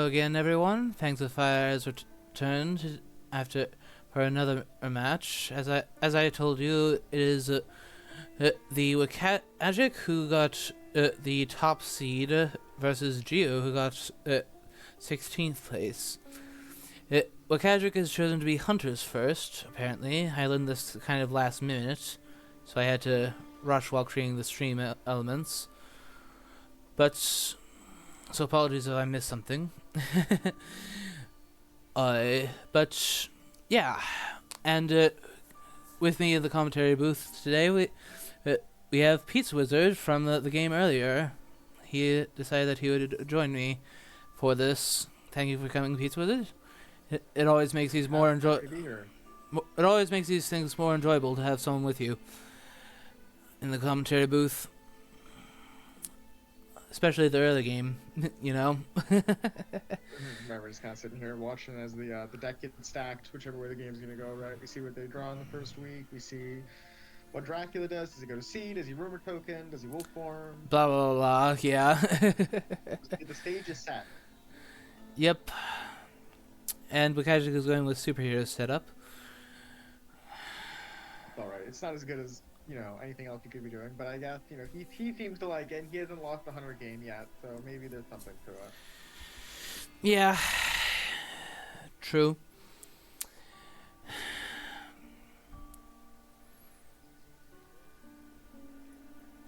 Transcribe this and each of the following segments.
Hello again, everyone. Thanks for Fire has returned after for another match. As I told you, it is the WcKaczek who got the top seed versus Geo who got 16th place. WcKaczek is chosen to be Hunters first. Apparently, I learned this kind of last minute, so I had to rush while creating the stream elements. But so apologies if I missed something. But yeah, and with me in the commentary booth today, we have Pizza Wizard from the game earlier. He decided that he would join me for this. Thank you for coming, Pizza Wizard. It always makes these more It always makes these things more enjoyable to have someone with you in the commentary booth. Especially the early game, you know. We're just kind of sitting here watching as the deck gets stacked, whichever way the game's gonna go. Right, we see what they draw in the first week. We see what Dracula does. Does he go to seed? Does he rumor token? Does he wolf form? Blah blah blah. Yeah. The stage is set. Yep. And WcKaczek is going with superhero setup. All right, it's not as good as anything else he could be doing, but I guess he seems to like it, and he hasn't lost the 100 game yet, so maybe there's something to it. Yeah, true.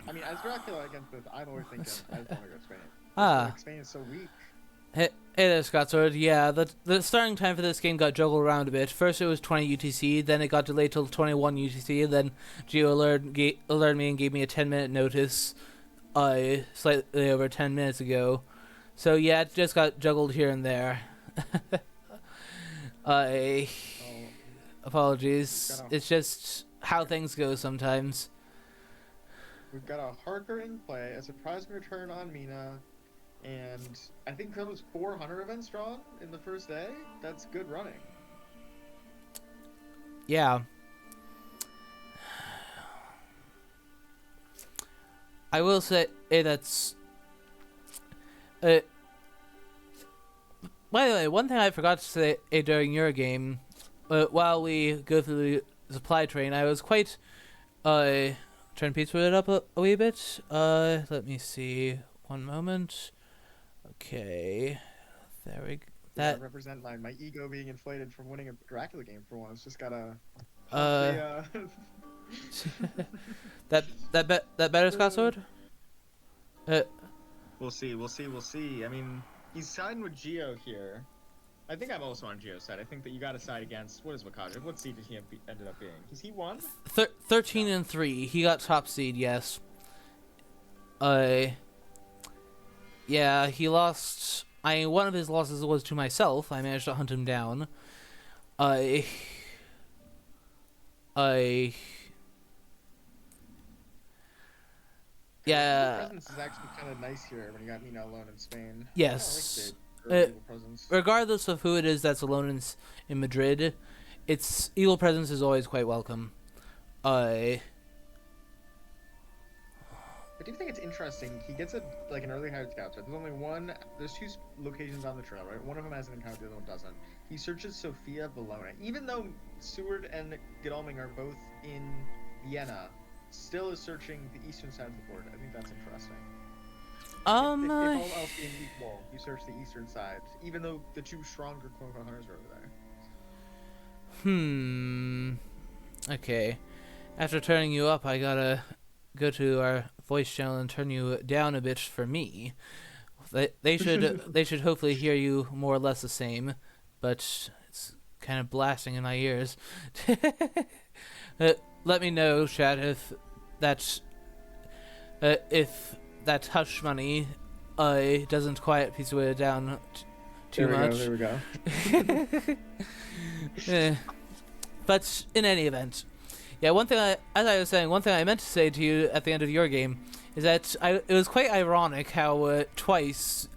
I mean, as Dracula against this, I'm always thinking I just want to go Spain. Spain is so weak. Hey there, Scott Sword. Yeah, the starting time for this game got juggled around a bit. First it was 20 UTC, then it got delayed till 21 UTC, and then Geo alerted me and gave me a 10-minute notice slightly over 10 minutes ago. So yeah, it just got juggled here and there. Apologies. It's just how things go sometimes. We've got a Harker in play, a surprise return on Mina, and I think that was 400 events strong in the first day. That's good running. Yeah. I will say that's... by the way, one thing I forgot to say during your game, while we go through the supply train, I was quite... trying to pizza it up a wee bit. Let me see. One moment. Okay, there we go. That represent my ego being inflated from winning a Dracula game for once. Just gotta. that better, Scott Sword? We'll see. I mean, he's siding with Geo here. I think I'm also on Geo's side. I think that you got to side against what is WcKaczek? What seed did he ended up being? Is he won? 13 and 3. He got top seed. Yes. Yeah, he lost. One of his losses was to myself. I managed to hunt him down. Yeah. The presence is actually kind of nice here when you got Mina alone in Spain. Yes. Regardless of who it is that's alone in Madrid, its evil presence is always quite welcome. I do think it's interesting. He gets an early hired scout. So there's two locations on the trail, right? One of them has an encounter, the other one doesn't. He searches Sofia Bologna. Even though Seward and Godalming are both in Vienna, still is searching the eastern side of the board. I think that's interesting. If all else being equal, you search the eastern side, even though the two stronger quote-unquote hunters are over there. Okay. After turning you up, I gotta go to our voice channel and turn you down a bit for me. They should hopefully hear you more or less the same, but it's kind of blasting in my ears. Let me know, chat, if that hush money doesn't quiet Pizza Wizard down too much. There we go. But in any event, yeah. One thing I meant to say to you at the end of your game is that it was quite ironic how twice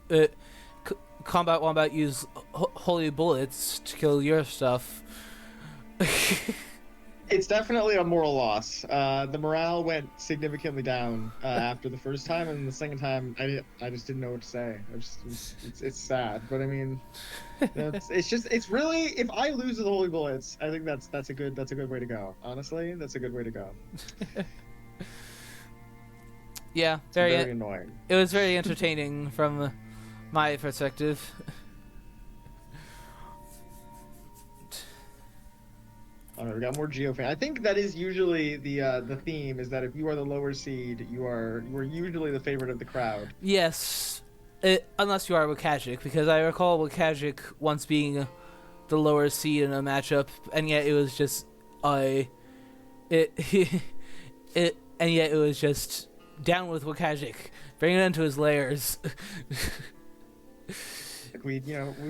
Combat Wombat used holy bullets to kill your stuff. It's definitely a moral loss. The morale went significantly down after the first time, and the second time, I just didn't know what to say. It's sad, but I mean, it's really, if I lose to the Holy Bullets, I think that's a good way to go. Honestly, that's a good way to go. Yeah, It's very annoying. It was very entertaining from my perspective. All right, we got more Geo fan. I think that is usually the theme, is that if you are the lower seed, you are usually the favorite of the crowd. Yes, unless you are WcKaczek, because I recall WcKaczek once being the lower seed in a matchup, and yet it was just and yet it was just down with WcKaczek, bring it into his layers. We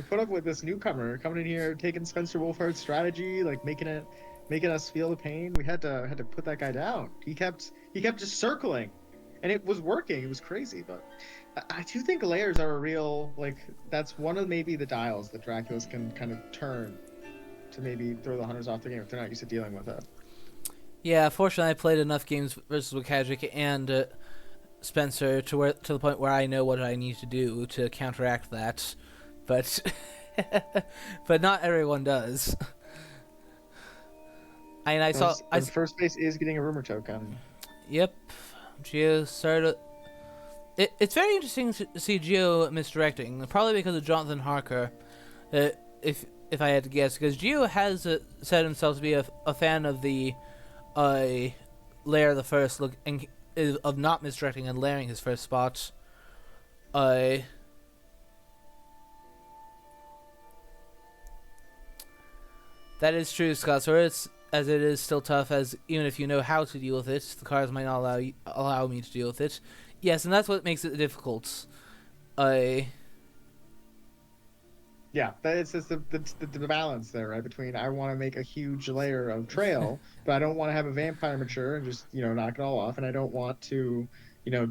put up with this newcomer coming in here, taking Spencer Wolfhard's strategy, like making us feel the pain. We had to put that guy down. He kept just circling, and it was working. It was crazy, but I do think layers are a real, like, that's one of maybe the dials that Draculas can kind of turn to maybe throw the hunters off the game if they're not used to dealing with it. Yeah, fortunately, I played enough games versus WcKaczek and Spencer to the point where I know what I need to do to counteract that, but but not everyone does. And I saw first base is getting a rumor token. Yep, Geo started. It's very interesting to see Geo misdirecting, probably because of Jonathan Harker. If I had to guess, because Geo has said himself to be a fan of the layer the first look and of not misdirecting and layering his first spot. That is true, Scott. So as it is still tough, as even if you know how to deal with it, the cards might not allow me to deal with it. Yes, and that's what makes it difficult. Yeah, it's just the balance there, right? Between, I want to make a huge layer of trail, but I don't want to have a vampire mature and just, knock it all off, and I don't want to,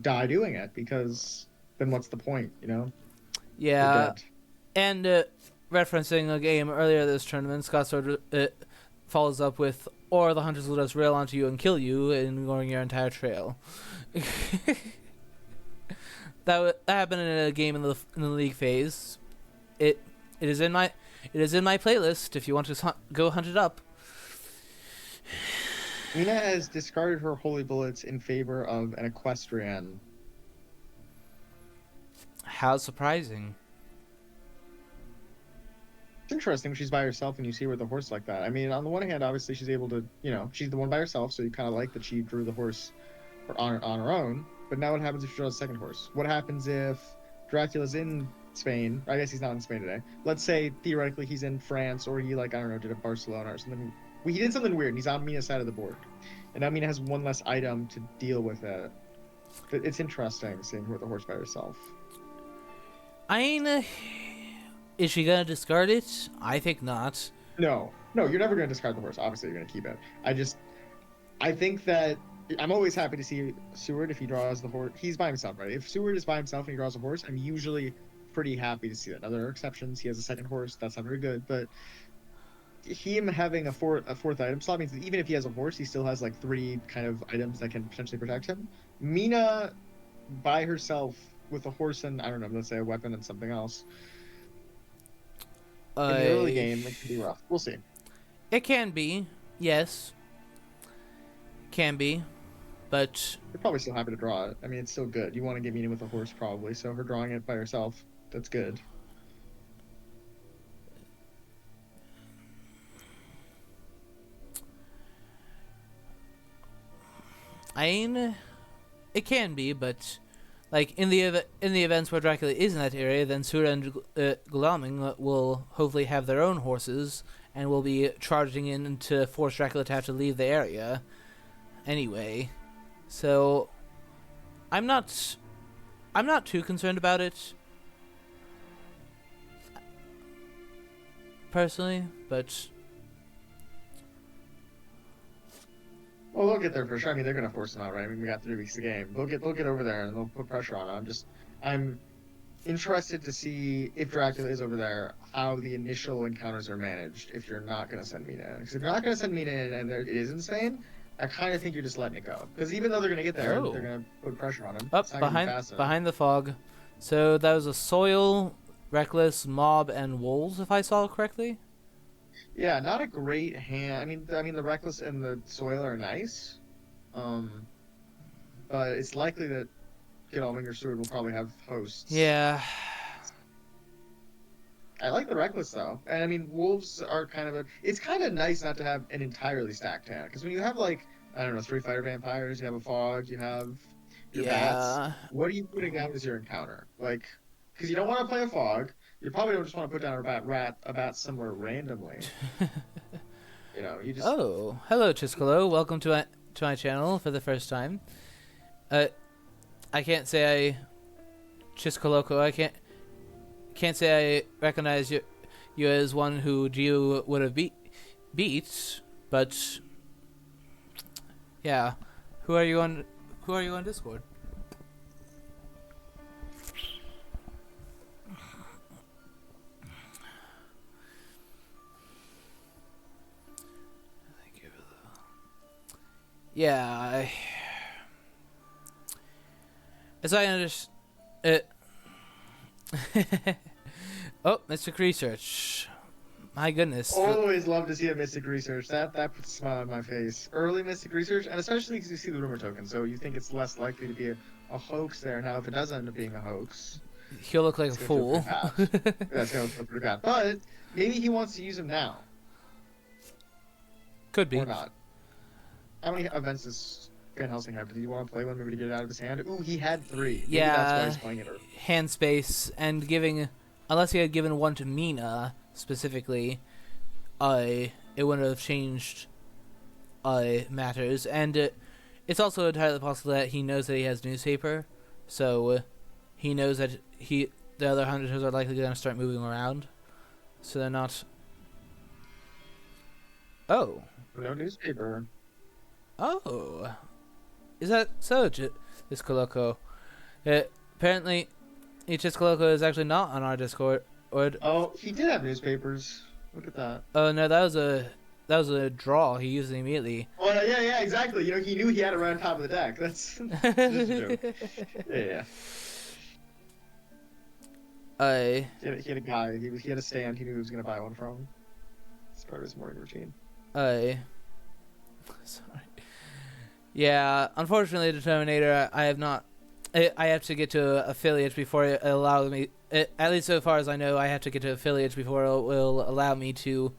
die doing it, because then what's the point, Yeah, and referencing a game earlier this tournament, Scott sort of follows up with, or the hunters will just rail onto you and kill you, ignoring your entire trail. That happened in a game in the league phase. It is in my playlist if you want to go hunt it up. Mina has discarded her holy bullets in favor of an equestrian. How surprising. It's interesting when she's by herself and you see her with a horse like that. I mean, on the one hand, obviously she's able to, she's the one by herself, so you kind of like that she drew the horse on her own. But now what happens if she draws a second horse? What happens if Dracula's in Spain? I guess he's not in Spain today. Let's say, theoretically, he's in France, or he, did a Barcelona or something. He did something weird, and he's on Mina's side of the board. And now Mina has one less item to deal with it. But it's interesting seeing her with a horse by herself. Is she going to discard it? I think not. No, you're never going to discard the horse. Obviously, you're going to keep it. I think that I'm always happy to see Seward if he draws the horse. He's by himself, right? If Seward is by himself and he draws a horse, I'm usually pretty happy to see that. Now, there are exceptions. He has a second horse. That's not very good. But him having a fourth item slot means that even if he has a horse, he still has, 3 kind of items that can potentially protect him. Mina, by herself, with a horse and, I don't know, let's say a weapon and something else, in the early game, it can be rough. We'll see. It can be, yes. Can be. But you're probably still happy to draw it. I mean, it's still good. You want to get Mina with a horse, probably. So her drawing it by herself, that's good. It can be, but in the events where Dracula is in that area, then Sura and Gulaming will hopefully have their own horses and will be charging in to force Dracula to have to leave the area. Anyway. So, I'm not too concerned about it, personally, but well, they'll get there for sure. I mean, they're gonna force them out, right? I mean, we got 3 weeks of game. They'll get over there and they'll put pressure on them. interested to see if Dracula is over there, how the initial encounters are managed if you're not going to send Mina in. Because if you're not going to send Mina in and it is in Spain, I kind of think you're just letting it go. Because even though they're going to get there, Oh. they're going to put pressure on him. Up It's not gonna be behind fast enough. behind the fog. So that was a soil, reckless, mob, and wolves, if I saw correctly. Yeah, not a great hand. I mean, the reckless and the soil are nice, but it's likely that Godalming or Seward will probably have hosts. Yeah. I like the reckless though, and I mean, wolves are kind of a. It's kind of nice not to have an entirely stacked hand, because when you have like I don't know 3 fire vampires, you have a fog, you have your bats. What are you putting down as your encounter? Like, because you don't want to play a fog. You probably don't just want to put down a bat somewhere randomly. You know, you just. Oh, hello, Chiscolo. Welcome to my channel for the first time. I can't say I Chiscoloco. I can't say I recognize you as one who Gio would have beat, but yeah. Who are you on Discord? Yeah, as I understand it. Oh, Mystic Research. My goodness. Always love to see a Mystic Research. That puts a smile on my face. Early Mystic Research, and especially because you see the rumor token, so you think it's less likely to be a hoax there. Now, if it does end up being a hoax, he'll look like a fool. That's going to feel pretty bad. But maybe he wants to use him now. Could be. Or not. How many events does Van Helsing have? Did he want to play one maybe to get it out of his hand? Ooh, he had 3. Maybe that's why he's playing it early. Hand space and giving, unless he had given one to Mina specifically, it wouldn't have changed matters. And it's also entirely possible that he knows that he has newspaper, so he knows that the other hunters are likely going to start moving around, so they're not. Oh. No newspaper. Oh, is that so, Chiscoloco? Apparently, Chiscoloco is actually not on our Discord. Oh, he did have newspapers. Look at that. Oh no, that was a draw. He used it immediately. Well, yeah, exactly. You know, he knew he had it right on top of the deck. That's just a joke. Yeah. He had a guy. He had a stand. He knew he was going to buy one from. It's part of his morning routine. Sorry. Yeah, unfortunately, the Terminator, I have to get to affiliates before it allows me. At least so far as I know, I have to get to affiliates before it will allow me to,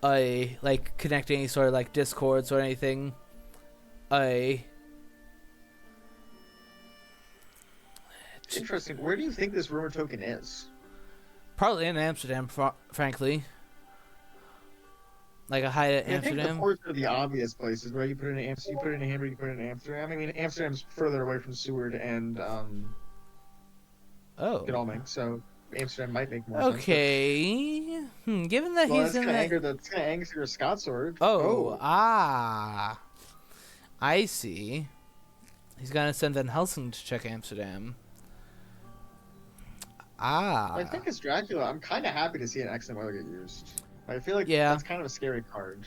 like connect any sort of like Discords or anything. Interesting. Where do you think this rumor token is? Probably in Amsterdam, frankly. Like a high at Amsterdam. I think the ports are the obvious places, right? You put it in Amsterdam, you put it in Hamburg, you put it in Amsterdam. I mean, Amsterdam's further away from Seward and Godalming, so Amsterdam might make more sense. Okay. Given that he's in that... That's gonna anger your Scott sword. I see. He's gonna send Van Helsing to check Amsterdam. I think it's Dracula. I'm kind of happy to see an XM weather get used. I feel like that's kind of a scary card.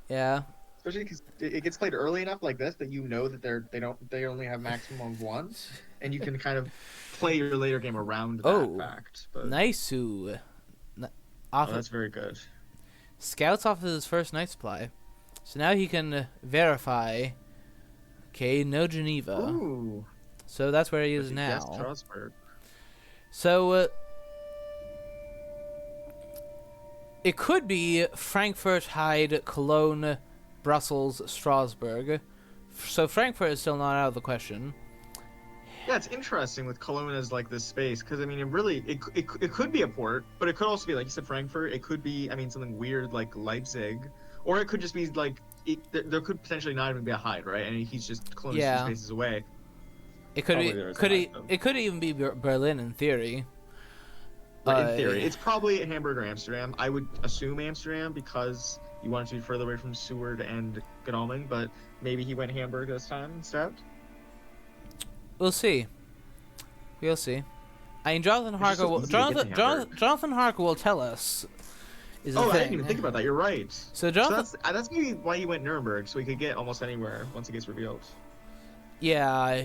Yeah. Especially because it gets played early enough like this that you know that they only have maximum of 1, and you can kind of play your later game around that fact. But... Nice. That's very good. Scouts off of his first night supply, so now he can verify. Okay, no Geneva. Ooh. So that's where he is now. Strasbourg. So, it could be Frankfurt, Hyde, Cologne, Brussels, Strasbourg. So Frankfurt is still not out of the question. Yeah, it's interesting with Cologne as like this space, because I mean, it could be a port, but it could also be, like you said, Frankfurt. It could be, I mean, something weird like Leipzig, or it could just be like there could potentially not even be a Hyde, right? And he's just Cologne 2 spaces away. It could it could even be Berlin in theory. In theory, it's probably Hamburg or Amsterdam. I would assume Amsterdam because you want it to be further away from Seward and Godalming, but maybe he went Hamburg this time instead. we'll see. We'll see. I mean, Jonathan It's just Harker so will easy to get to Hamburg. Jonathan Harker will tell us. Is the Oh, I thing. didn't even think about that. You're right. So So Jonathan, that's maybe why he went Nuremberg, so he could get almost anywhere once it gets revealed. yeah,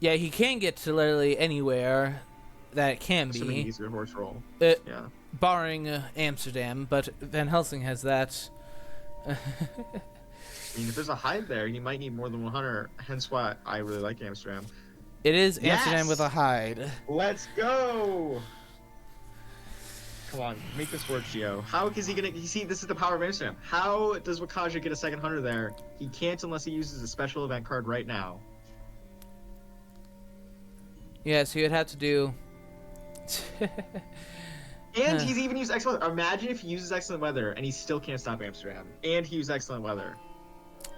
yeah, he can get to literally anywhere that it can Assuming be, he uses a horse roll. uh, Yeah. barring Amsterdam. But Van Helsing has that. I mean, if there's a hide there, he might need more than 100. Hence why I really like Amsterdam. It is Yes! Amsterdam with a hide. Let's go! Come on, make this work, Gio. How is he gonna? You see, this is the power of Amsterdam. How does WcKaczek get a second hunter there? He can't unless he uses a special event card right now. Yeah, so you'd have to do. And he's even used excellent. Imagine if he uses excellent weather and he still can't stop Amsterdam. And he used excellent weather.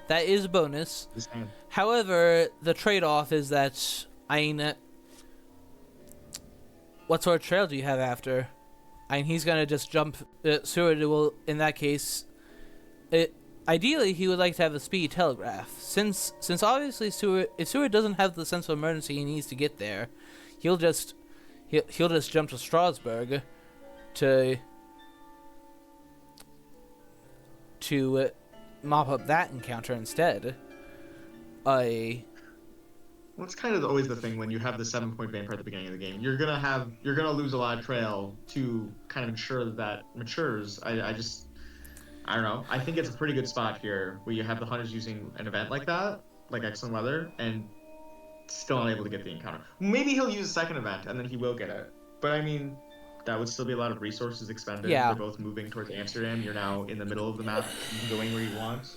That is a bonus. This hand. However, the trade-off is that what sort of trail do you have after? He's gonna just jump. Seward will, in that case, ideally he would like to have a speedy telegraph. Since obviously if Seward doesn't have the sense of emergency he needs to get there, he'll just jump to Strasbourg to mop up that encounter instead. Well, it's kind of always the thing when you have the 7-point vampire at the beginning of the game. You're gonna lose a lot of trail to kind of ensure that matures. I don't know. I think it's a pretty good spot here where you have the hunters using an event like that, like excellent weather, and still unable to get the encounter. Maybe he'll use a second event and then he will get it. But I mean, that would still be a lot of resources expended. Yeah. They're both moving towards Amsterdam. You're now in the middle of the map, going where you want.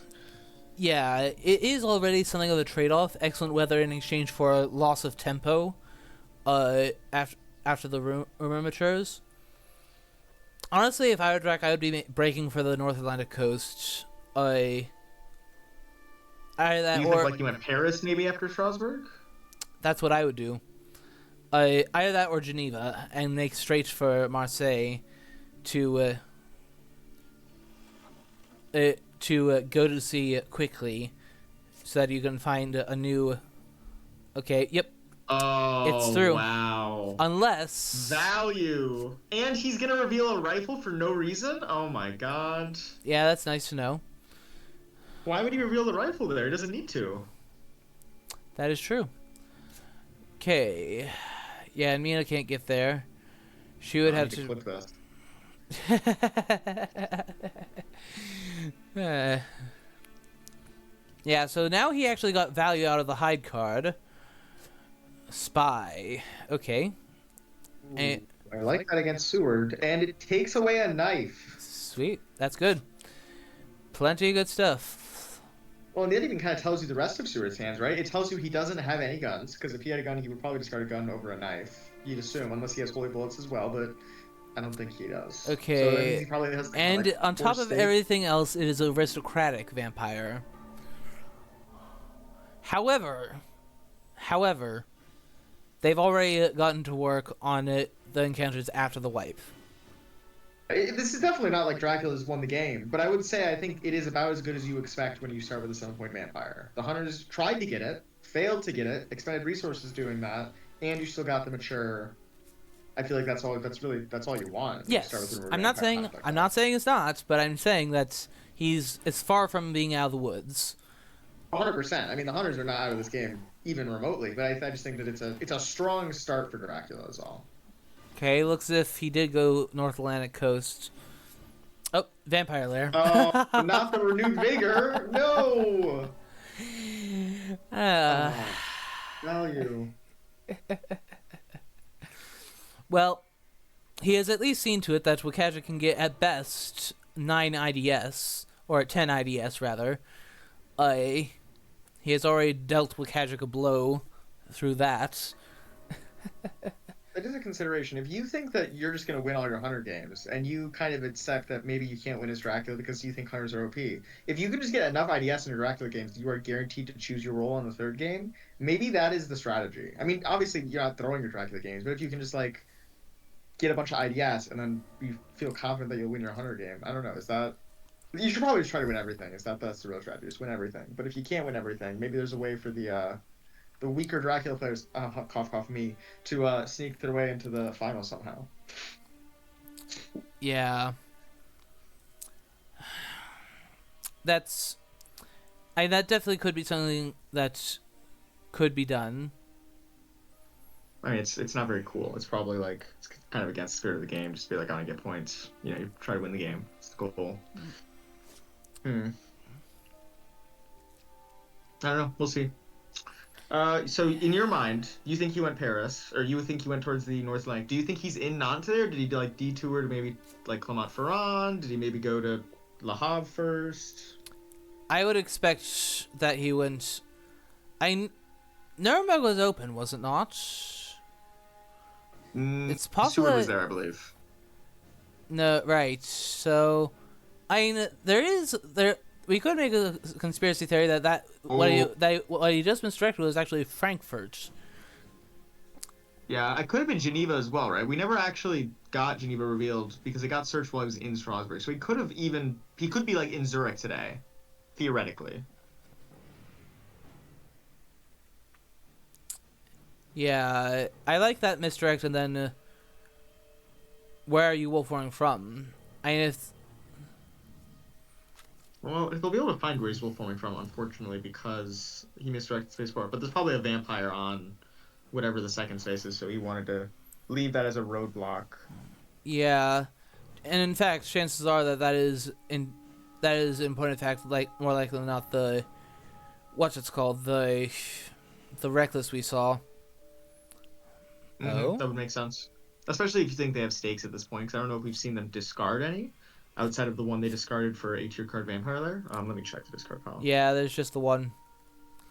Yeah, it is already something of a trade-off. Excellent weather in exchange for a loss of tempo. After the rumor matures. Honestly, if I were Drac, I would be breaking for the North Atlantic coast. Either that Do you or think like you went Paris maybe after Strasbourg? that's what I would do. Either that or Geneva, and make straight for Marseille to go to sea quickly, so that you can find a new. Okay, yep, Oh, it's through. Wow. Unless Value. And he's gonna reveal a rifle for no reason? Oh my god. yeah, that's nice to know. Why would he reveal the rifle there? He doesn't need to. That is true. Okay, yeah, and Mina can't get there. She would I have need to. clip this. Yeah, so now he actually got value out of the hide card. Spy. Okay. And, I like that against Seward, and it takes away a knife. sweet. That's good. Plenty of good stuff. Well, and that even kind of tells you the rest of Seward's hands, right? It tells you he doesn't have any guns, because if he had a gun, he would probably discard a gun over a knife. You'd assume, unless he has holy bullets as well, but I don't think he does. Okay. So that means he probably has, And like, on top 4 of states. everything else, it is aristocratic vampire. However, they've already gotten to work on the encounters after the wipe. This is definitely not like Dracula's won the game, but I would say I think it is about as good as you expect when you start with a 7-point vampire. The hunters tried to get it, failed to get it, expended resources doing that, and you still got the mature. I feel like that's all you want. Yes, Start with the I'm not saying it's not, but I'm saying that it's far from being out of the woods. 100%. I mean, the hunters are not out of this game even remotely, but I just think that it's a strong start for Dracula is all. Okay, looks as if he did go North Atlantic coast. Oh, vampire lair. Oh, not the renewed vigor. No. Value. Well, he has at least seen to it that WcKaczek can get at best 9 IDS, or 10 IDS rather. He has already dealt WcKaczek a blow through that. That is a consideration. If you think that you're just going to win all your hunter games, and you kind of accept that maybe you can't win as Dracula because you think hunters are OP, if you can just get enough IDS in your Dracula games, you are guaranteed to choose your role on the third game. Maybe that is the strategy. I mean, obviously you're not throwing your Dracula games, but if you can just like get a bunch of IDS and then you feel confident that you'll win your hunter game, I don't know. Is that you should probably just try to win everything. That's the real strategy. Just win everything. But if you can't win everything, maybe there's a way for the the weaker Dracula players, cough cough me, to sneak their way into the final somehow. Yeah. That definitely could be something that could be done. I mean, it's not very cool. It's probably like it's kind of against the spirit of the game. Just be like, I want to get points. You know, you try to win the game. It's the goal. I don't know. We'll see. So in your mind, you think he went Paris, or you think he went towards the North Atlantic? Do you think he's in Nantes there? Did he like detour to maybe like Clermont-Ferrand? Did he maybe go to Le Havre first? I would expect that he went. Nuremberg was open, was it not? It's possible. Seward was there, I believe. No, right. So, we could make a conspiracy theory that what he just misdirected was actually Frankfurt. Yeah, it could have been Geneva as well, right? We never actually got Geneva revealed because it got searched while he was in Strasbourg. So he could be like in Zurich today, theoretically. Yeah, I like that misdirect, and then where are you wolf-warring from? Well, they'll be able to find where he's wolf-warring from, unfortunately, because he misdirected spaceport. But there's probably a vampire on whatever the second space is, so he wanted to leave that as a roadblock. Yeah, and in fact, chances are that is in point of fact, like more likely than not the reckless we saw. That would make sense. Especially if you think they have stakes at this point, because I don't know if we've seen them discard any, outside of the one they discarded for 8-tier card Vampire there. Let me check the discard pile. Yeah, there's just the one.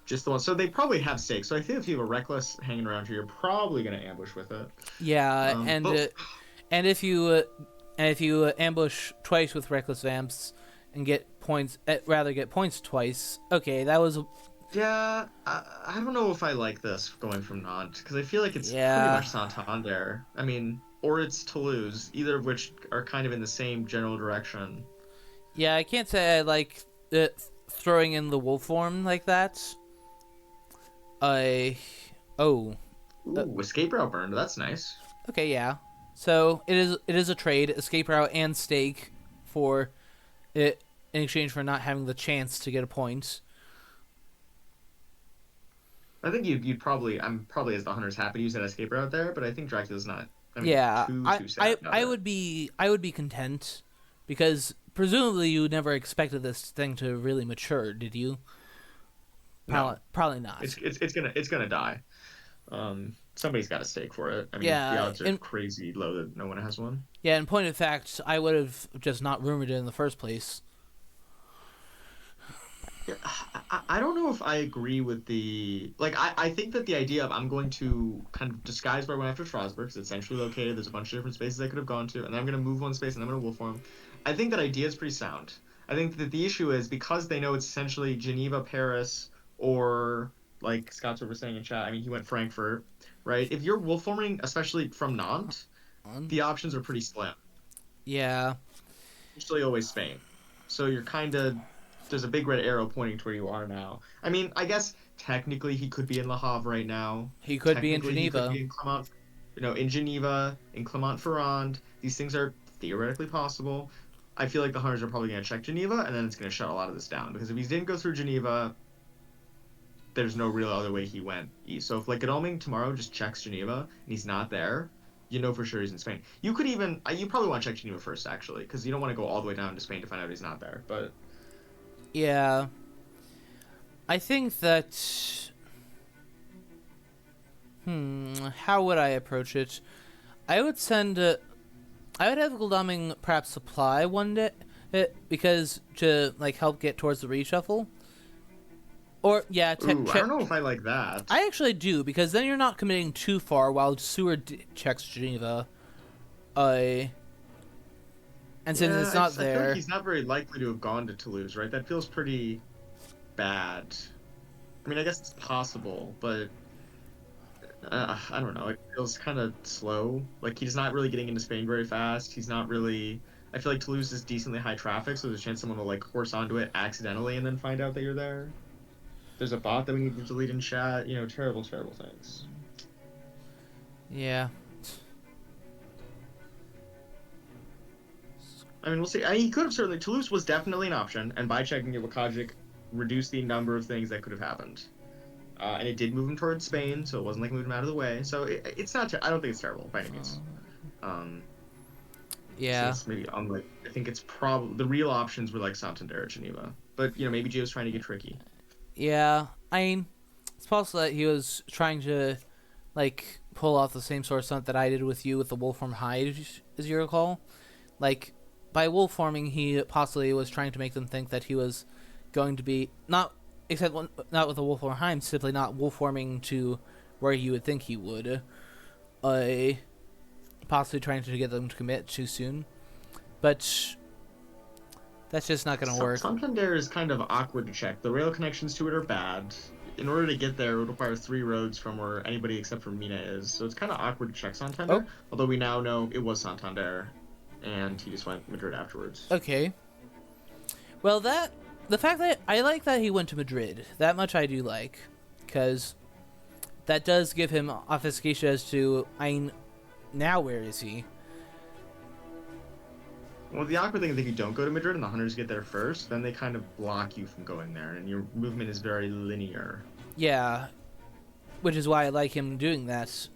Just the one. So they probably have stakes. So I think if you have a Reckless hanging around here, you're probably going to ambush with it. Yeah, and if you ambush twice with Reckless Vamps and get points, rather get points twice, okay, that was... Yeah, I don't know if I like this going from Nantes, because I feel like it's pretty much Santander. I mean, or it's Toulouse, either of which are kind of in the same general direction. Yeah, I can't say I like throwing in the wolf form like that. Escape route burned. That's nice. Okay, yeah. So it is a trade, escape route and stake for it in exchange for not having the chance to get a point. I think I'm probably as the hunter's happy to use that escape route there, but I think Dracula's not. I mean, yeah, too sad I would be content, because presumably you never expected this thing to really mature, did you? Probably not. It's gonna die. Somebody's got a stake for it. I mean, the odds are crazy low that no one has one. Yeah, in point of fact, I would have just not rumored it in the first place. I don't know if I agree with the... Like, I think that the idea of I'm going to kind of disguise where I went after Strasbourg, because it's centrally located, there's a bunch of different spaces I could have gone to, and then I'm going to move one space and I'm going to wolf form. I think that idea is pretty sound. I think that the issue is, because they know it's essentially Geneva, Paris, or, like Scott's over saying in chat, I mean, he went Frankfurt, right? If you're wolf forming, especially from Nantes, the options are pretty slim. Yeah. Usually always Spain. So you're kind of... There's a big red arrow pointing to where you are now. I mean, I guess technically he could be in Le Havre right now. He could be in Geneva. He could be in Geneva, in Clermont-Ferrand. These things are theoretically possible. I feel like the hunters are probably going to check Geneva, and then it's going to shut a lot of this down. Because if he didn't go through Geneva, there's no real other way he went east. So if, like, Godalming tomorrow just checks Geneva, and he's not there, you know for sure he's in Spain. You could even... You probably want to check Geneva first, actually, because you don't want to go all the way down to Spain to find out he's not there. But... Yeah, I think that... how would I approach it? I would I would have Godalming perhaps supply one day, because to like help get towards the reshuffle. Or yeah, I don't know if I like that. I actually do, because then you're not committing too far while Seward checks Geneva. And since it's not there... I feel like he's not very likely to have gone to Toulouse, right? That feels pretty bad. I mean, I guess it's possible, but... I don't know. It feels kind of slow. Like, he's not really getting into Spain very fast. He's not really... I feel like Toulouse is decently high traffic, so there's a chance someone will, like, horse onto it accidentally and then find out that you're there. There's a bot that we need to delete in chat. You know, terrible, terrible things. Yeah. I mean, we'll see. He could have certainly. Toulouse was definitely an option, and by checking it, WcKaczek reduced the number of things that could have happened. And it did move him towards Spain, so it wasn't like it moved him out of the way. So it's not. I don't think it's terrible by any means. Yeah. So maybe I think it's probably the real options were like Santander or Geneva, but you know maybe Gio's trying to get tricky. Yeah, I mean, it's possible that he was trying to, like, pull off the same sort of stunt that I did with you with the Wolfform Hide, as you recall. Like, by Wolfforming, he possibly was trying to make them think that he was going to be not with the Wolfform Hide, simply not Wolfforming to where you would think he would. Possibly trying to get them to commit too soon, but that's just not going to work. Santander is kind of awkward to check. The rail connections to it are bad. In order to get there, it would require 3 roads from where anybody except for Mina is. So it's kind of awkward to check Santander. Oh. Although we now know it was Santander, and he just went Madrid afterwards. Okay. Well, the fact that I like that he went to Madrid, that much I do like, because that does give him obfuscation as to, now where is he? Well, the awkward thing is if you don't go to Madrid and the hunters get there first, then they kind of block you from going there, and your movement is very linear. Yeah, which is why I like him doing that.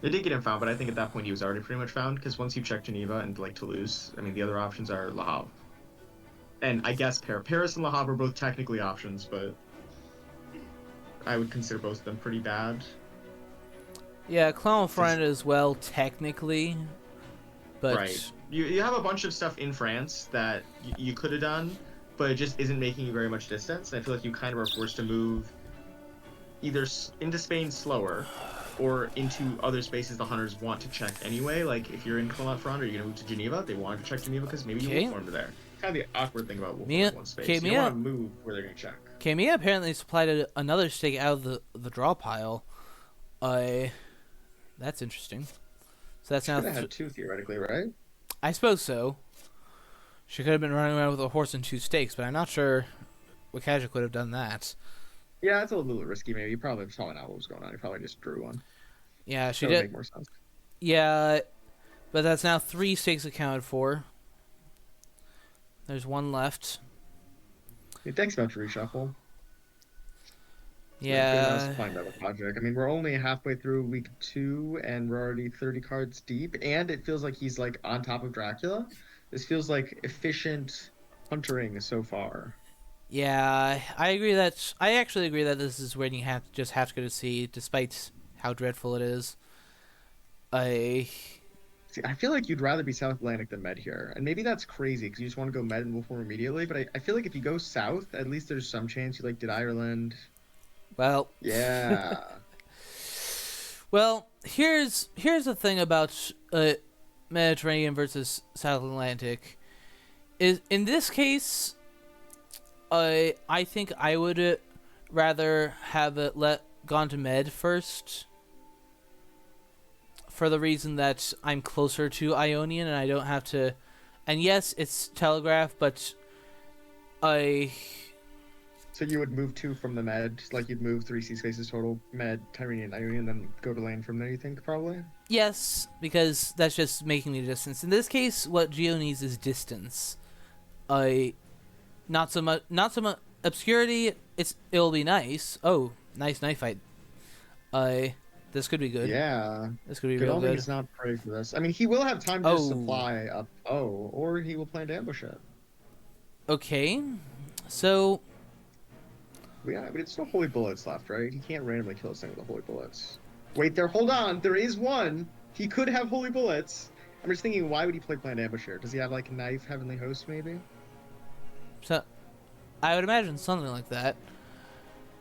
They did get him found, but I think at that point he was already pretty much found, because once you check Geneva and like Toulouse, I mean, the other options are Le Havre. And I guess Paris and Le Havre are both technically options, but I would consider both of them pretty bad. Yeah, Clermont-Ferrand as well, technically, but... Right. You have a bunch of stuff in France that you could have done, but it just isn't making you very much distance, and I feel like you kind of are forced to move either into Spain slower, or into other spaces the hunters want to check anyway. Like, if you're in Clermont-Ferrand, are you going to move to Geneva? They want to check Geneva because maybe you will form there. Kind of the awkward thing about Wolfform one space. You don't want to move where they're going to check. Mia apparently supplied another stake out of the draw pile. That's interesting. So that's now. She could have had 2 theoretically, right? I suppose so. She could have been running around with a horse and 2 stakes, but I'm not sure WcKaczek would have done that. Yeah, it's a little risky. Maybe probably not what was going on. He probably just drew one. Yeah, she that did. Would make more sense. Yeah, but that's now 3 stakes accounted for. There's 1 left. He thinks about to reshuffle. Yeah. I mean, we're only halfway through week 2, and we're already 30 cards deep, and it feels like he's like on top of Dracula. This feels like efficient huntering so far. Yeah, I actually agree that this is when you have to go to sea, despite how dreadful it is. I feel like you'd rather be South Atlantic than Med here, and maybe that's crazy because you just want to go Med and Wolfform immediately. But I feel like if you go south, at least there's some chance you did Ireland. Well, yeah. Well, here's the thing about Mediterranean versus South Atlantic. Is in this case, I think I would rather have it gone to Med first, for the reason that I'm closer to Ionian and I don't have to. And yes, it's telegraph, but So you would move 2 from the Med, like you'd move 3 sea spaces total, Med, Tyrrhenian, Ionian, then go to lane from there, you think, probably? Yes, because that's just making me distance. In this case, what Geo needs is distance. Not so much obscurity. It'll be nice. Oh, nice knife fight. This could be good. Yeah. This could be real good. He's not prey for this. I mean, he will have time to supply up. Oh, or he will plan to ambush it. Okay, so. Yeah, but it's no holy bullets left, right? He can't randomly kill this thing with the holy bullets. Wait, hold on. There is one. He could have holy bullets. I'm just thinking, why would he play planned ambush here? Does he have knife, heavenly host, maybe? So, I would imagine something like that.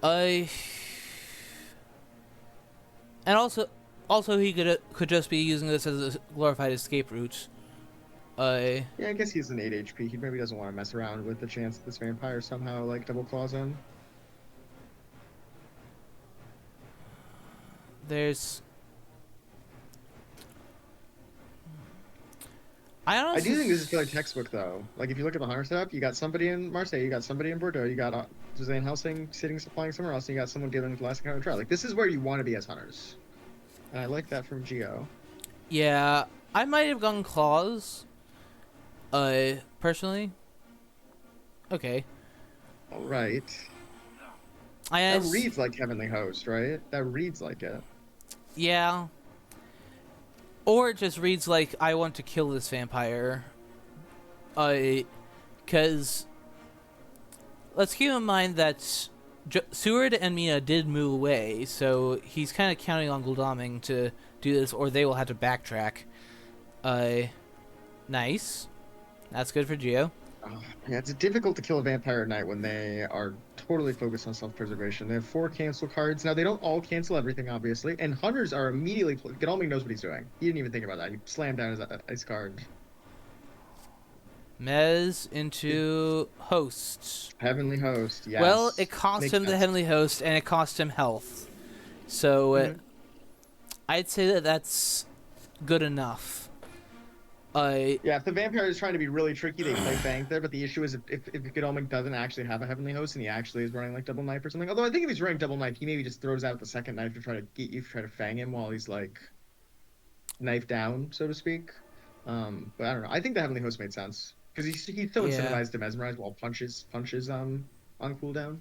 And also he could just be using this as a glorified escape route. Yeah, I guess he's an 8 HP. He maybe doesn't want to mess around with the chance that this vampire somehow double claws him. I do think this is fairly textbook though. Like if you look at the hunter setup, you got somebody in Marseille, you got somebody in Bordeaux, you got Suzanne Helsing sitting supplying somewhere else, and you got someone dealing with the last encounter trial. Like this is where you want to be as hunters. And I like that from Geo. Yeah, I might have gone claws. Personally. Okay. All right. That reads like Heavenly Host, right? That reads like it. Yeah. Or it just reads like, I want to kill this vampire. Because... Let's keep in mind that Seward and Mia did move away, so he's kind of counting on Gul'daming to do this, or they will have to backtrack. Nice. That's good for Geo. Yeah, it's difficult to kill a vampire at night when they are totally focused on self-preservation. They have 4 cancel cards. Now, they don't all cancel everything, obviously. And hunters are immediately... Godalming knows what he's doing. He didn't even think about that. He slammed down his ice card. Mez into Host. Heavenly Host, yes. Well, it cost him the Heavenly Host, and it cost him health. So, I'd say that that's good enough. Yeah, if the vampire is trying to be really tricky, they play Fang there, but the issue is if Godalming doesn't actually have a Heavenly Host and he actually is running like Double Knife or something, although I think if he's running Double Knife, he maybe just throws out the second knife to try to get you to try to Fang him while he's like knife down, so to speak. But I don't know. I think the Heavenly Host made sense because he's so incentivized to mesmerize while punches on cooldown.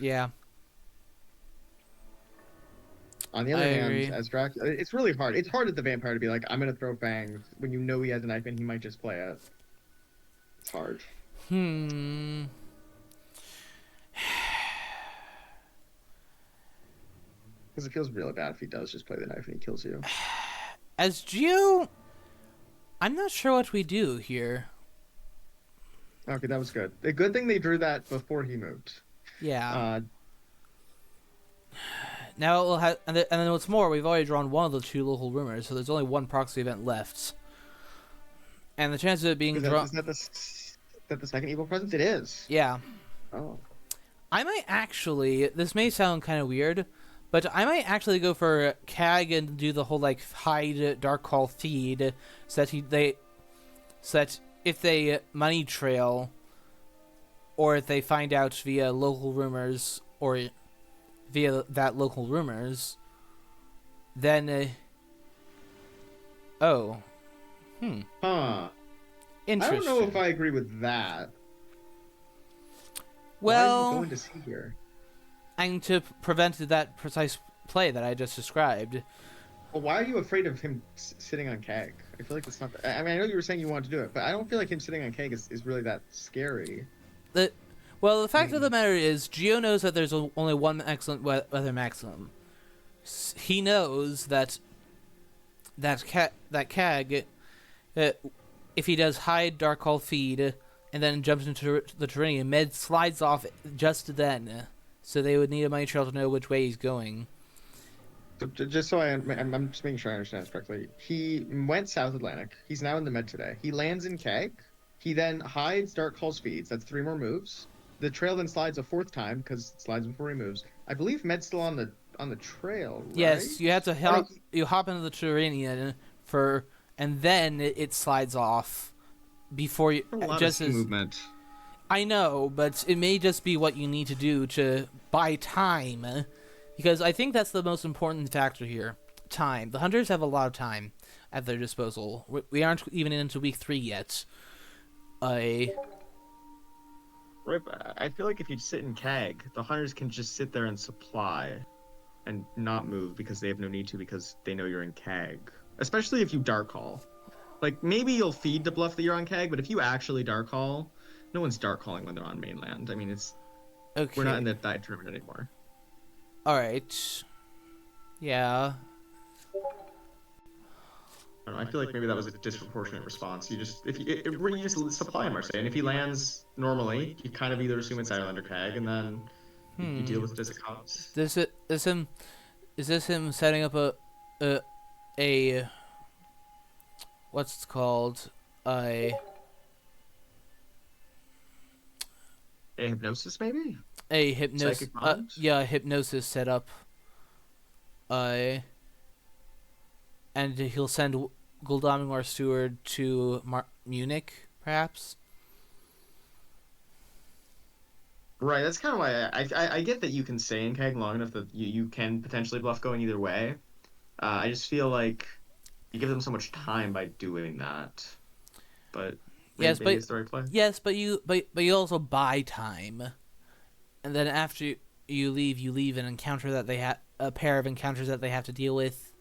Yeah. On the other hand, as Dracula, it's really hard. It's hard at the vampire to be like, I'm going to throw fangs when you know he has a knife and he might just play it. It's hard. Because it feels really bad if he does just play the knife and he kills you. As Geo, I'm not sure what we do here. Okay, that was good. A good thing they drew that before he moved. Yeah. Now we'll have, and then what's more, we've already drawn one of the 2 local rumors, so there's only 1 proxy event left. And the chances of it being drawn... Is that the second evil presence? It is. Yeah. Oh. I might actually, this may sound kind of weird, but I might actually go for CAG and do the whole, like, hide Dark Call feed, so that if they money trail, or if they find out via local rumors, or via that local rumors, then Huh. Interesting. I don't know if I agree with that. Well, why are you going to see here? And to prevent that precise play that I just described. Well, why are you afraid of him sitting on keg? I feel like that's not... I mean, I know you were saying you wanted to do it, but I don't feel like him sitting on keg is really that scary. Well, the fact of the matter is, Geo knows that there's only 1 excellent weather maximum. He knows that CAG, if he does hide Dark Call feed and then jumps into the terrain, Med slides off just then. So they would need a money trail to know which way he's going. So just so I'm just making sure I understand this correctly. He went South Atlantic. He's now in the Med today. He lands in Keg. He then hides Dark Call speeds. That's 3 more moves. The trail then slides a 4th time because it slides before he moves. I believe Med's still on the trail, right? Yes, you have to hop. You hop into the terrain and then it slides off before you. A lot of movement. I know, but it may just be what you need to do to buy time, because I think that's the most important factor here. Time. The hunters have a lot of time at their disposal. We aren't even into week 3 yet. Right, but I feel like if you sit in CAG, the hunters can just sit there and supply and not move because they have no need to because they know you're in CAG. Especially if you Dark Call. Like, maybe you'll feed the bluff that you're on CAG, but if you actually Dark Call, no one's Dark Calling when they're on mainland. I mean, it's... Okay. We're not in that tournament anymore. Alright. Yeah. I don't know, I feel like maybe that was a disproportionate response. You just you just supply him, Marseille, and if he lands normally, you kind of either assume it's Ireland or CAG, and then you deal with it as it comes. Is this him setting up a what's it called, a hypnosis, maybe? A hypnosis. Yeah, hypnosis setup. And he'll send Gul'daming or Steward to Munich, perhaps. Right, that's kind of why I get that you can stay in Keg long enough that you can potentially bluff going either way. I just feel like you give them so much time by doing that. But Yes, maybe but it's the right play. yes, but you also buy time, and then after you leave an encounter that they have a pair of encounters that they have to deal with.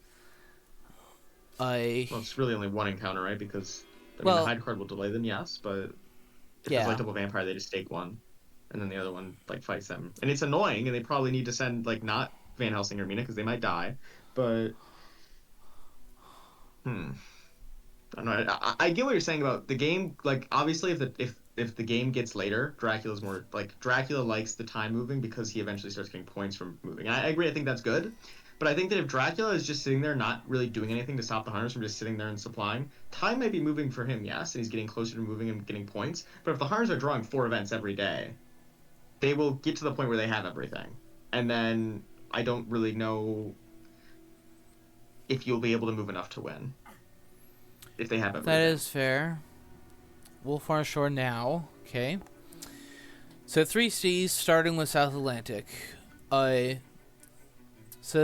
Well, it's really only one encounter, right? Because I mean, the Well, hide card will delay them, yes, but if there's yeah, like double vampire, they just take one, and then the other one like fights them, and it's annoying, and they probably need to send like not Van Helsing or Mina because they might die, but hmm. I don't know. I get what you're saying about the game. Like, obviously, if the game gets later, Dracula's more like Dracula likes the time moving because he eventually starts getting points from moving. And I agree. I think that's good. But I think that if Dracula is just sitting there, not really doing anything to stop the hunters from just sitting there and supplying, time might be moving for him, yes, and he's getting closer to moving and getting points. But if the hunters are drawing 4 events every day, they will get to the point where they have everything, and then I don't really know if you'll be able to move enough to win if they have everything. that is fair. Wolf on shore now. Okay. So 3 Cs starting with South Atlantic. So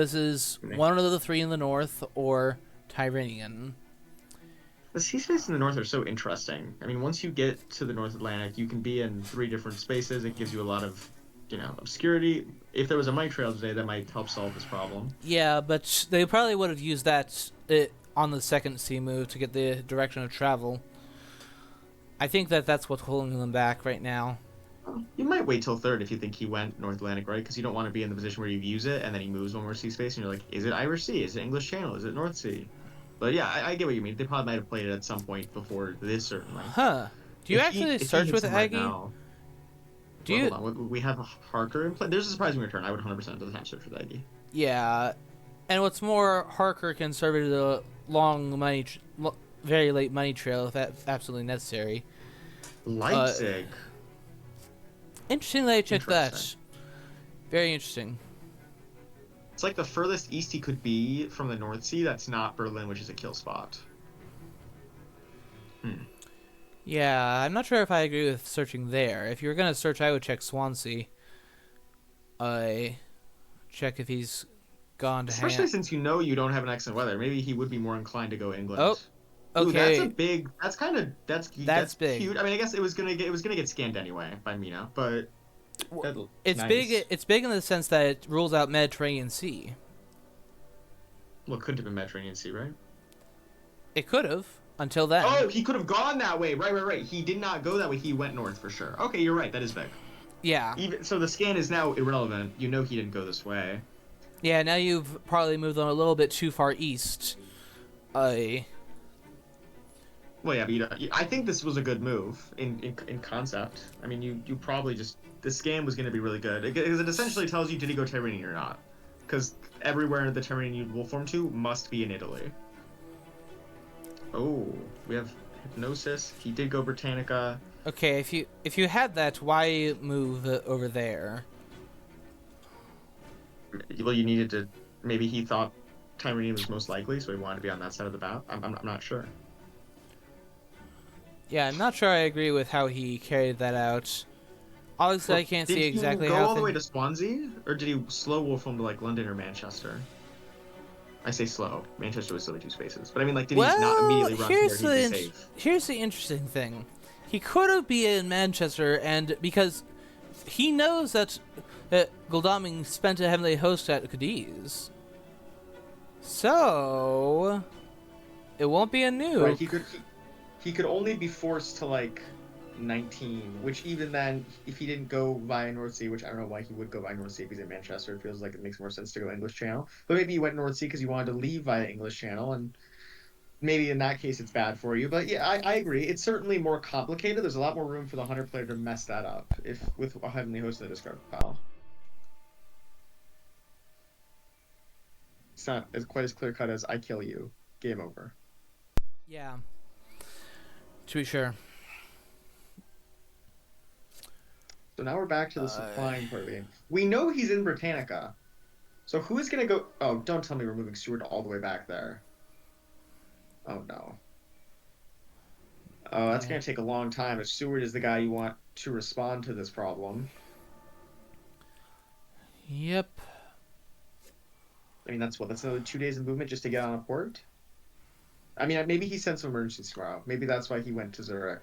this is one of the 3 in the north or Tyrrhenian. The sea spaces in the north are so interesting. I mean, once you get to the North Atlantic, you can be in 3 different spaces. It gives you a lot of, obscurity. If there was a Mike Trail today, that might help solve this problem. Yeah, but they probably would have used that on the second C move to get the direction of travel. I think that's what's holding them back right now. You might wait till third if you think he went North Atlantic, right? Because you don't want to be in the position where you use it and then he moves one more sea space and you're like, is it Irish Sea? Is it English Channel? Is it North Sea? But yeah, I get what you mean. They probably might have played it at some point before this, certainly. Huh. Do you actually search with Aggie? Do you? Hold on. We have Harker in play. There's a surprising return. I would 100% of the time search with Aggie. Yeah. And what's more, Harker can serve as a long money, very late money trail if that's absolutely necessary. Leipzig. Interesting that I checked that. Very interesting. It's like the furthest east he could be from the North Sea. That's not Berlin, which is a kill spot. Yeah, I'm not sure if I agree with searching there. If you were gonna search, I would check Swansea. Check if he's gone to Especially since you don't have an excellent weather. Maybe he would be more inclined to go England. Oh, okay. Ooh, that's big. Cute. I mean, I guess it was gonna get scanned anyway by Mina, but it's nice. big. It's big in the sense that it rules out Mediterranean Sea. Well, it couldn't have been Mediterranean Sea, right? It could have until then. Oh, he could have gone that way. Right. He did not go that way. He went north for sure. Okay, you're right. That is big. Yeah. So the scan is now irrelevant. He didn't go this way. Yeah. Now you've probably moved on a little bit too far east. Well, yeah, but I think this was a good move in concept. I mean, you probably just the scan was going to be really good because it essentially tells you did he go Tyrrhenian or not. Because everywhere the Tyrrhenian will form to must be in Italy. Oh, we have Hypnosis. He did go Britannica. Okay, if you had that, why move over there? Well, you needed to. Maybe he thought Tyrrhenian was most likely, so he wanted to be on that side of the map. I'm not sure. Yeah, I'm not sure I agree with how he carried that out. Obviously, I can't see exactly how. Did he go all the way to Swansea, or did he slow wolf him to like London or Manchester? I say slow. Manchester was still the 2 spaces, but I mean, like, did he not immediately run where he'd be safe? Here's the interesting thing: he could have been in Manchester, and because he knows that Godalming spent a heavenly host at Cadiz, so it won't be a nuke. Right, he could only be forced to like 19, which even then, if he didn't go via North Sea, which I don't know why he would go via North Sea if he's in Manchester, it feels like it makes more sense to go English Channel. But maybe he went North Sea because he wanted to leave via English Channel, and maybe in that case it's bad for you. But yeah, I agree. It's certainly more complicated. There's a lot more room for the Hunter player to mess that up with a Heavenly Host in the discard pile. It's not quite as clear cut as I kill you. Game over. Yeah. To be sure. So now we're back to the supplying part of the game. We know he's in Britannica. So who is going to go... Oh, don't tell me we're moving Stewart all the way back there. Oh, no. Oh, that's gonna take a long time. If Seward is the guy you want to respond to this problem. Yep. I mean, that's another 2 days of movement just to get on a port. I mean, maybe he sent some emergencies tomorrow. Maybe that's why he went to Zurich.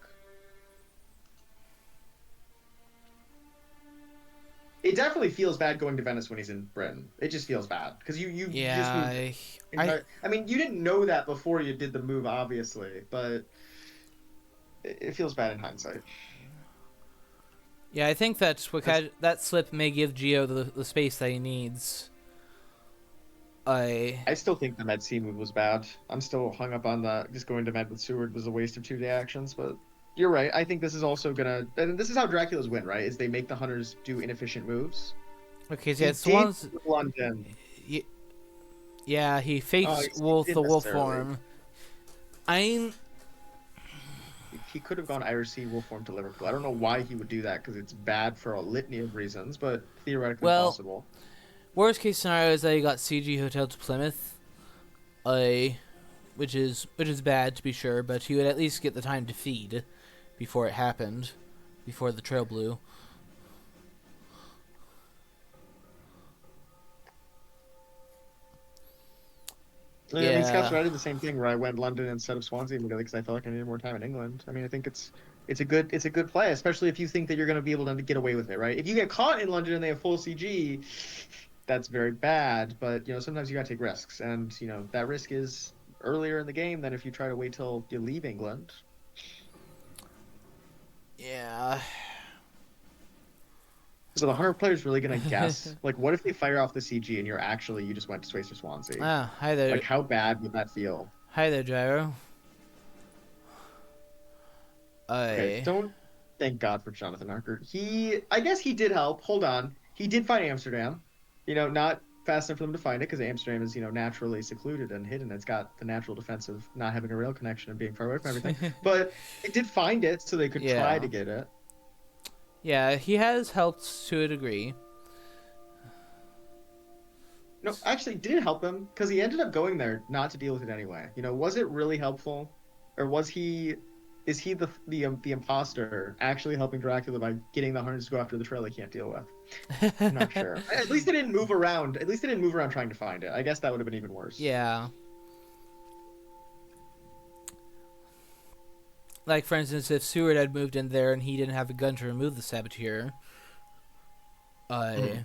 It definitely feels bad going to Venice when he's in Britain. It just feels bad because you just Yeah, moved. I mean, you didn't know that before you did the move, obviously, but it feels bad in hindsight. yeah, I think that slip may give Geo the space that he needs. I still think the Med C move was bad. I'm still hung up on the just going to Med with Seward was a waste of 2-day actions, but you're right. I think this is also gonna. And this is how Dracula's win, right? Is they make the hunters do inefficient moves. Okay, so He yeah, did Swans. London. Yeah, he fakes He wolf didn't the wolf necessarily. form. I He could have gone Irish Sea wolf form to Liverpool. I don't know why he would do that because it's bad for a litany of reasons, but theoretically well, possible. worst case scenario is that he got CG Hotel to Plymouth, which is bad to be sure, but he would at least get the time to feed before it happened, before the trail blew. Yeah. I mean, Scott's Yeah, right. I did the same thing where I went London instead of Swansea immediately because I felt like I needed more time in England. I mean, I think it's a good play, especially if you think that you're going to be able to get away with it, right? If you get caught in London and they have full CG, that's very bad. But sometimes you got to take risks, and that risk is earlier in the game than if you try to wait till you leave England. yeah. So the 100 players really going to guess, like, what if they fire off the CG and you just went to Space or Swansea? Ah, hi there, Like, how bad would that feel? Gyro. Okay, I don't thank God for Jonathan Archer. I guess he did help. Hold on. He did find Amsterdam. Not fast enough for them to find it because Amsterdam is, naturally secluded and hidden. It's got the natural defense of not having a rail connection and being far away from everything. But they did find it, so they could try to yeah, get it. yeah. He has helped to a degree. No, actually, did it help him? Because he ended up going there not to deal with it anyway. Was it really helpful, or was he? Is he the imposter actually helping Dracula by getting the hunters to go after the trail they can't deal with? I'm not sure. At least they didn't move around. At least they didn't move around trying to find it. I guess that would have been even worse. Yeah. Like, for instance, if Seward had moved in there and he didn't have a gun to remove the saboteur, I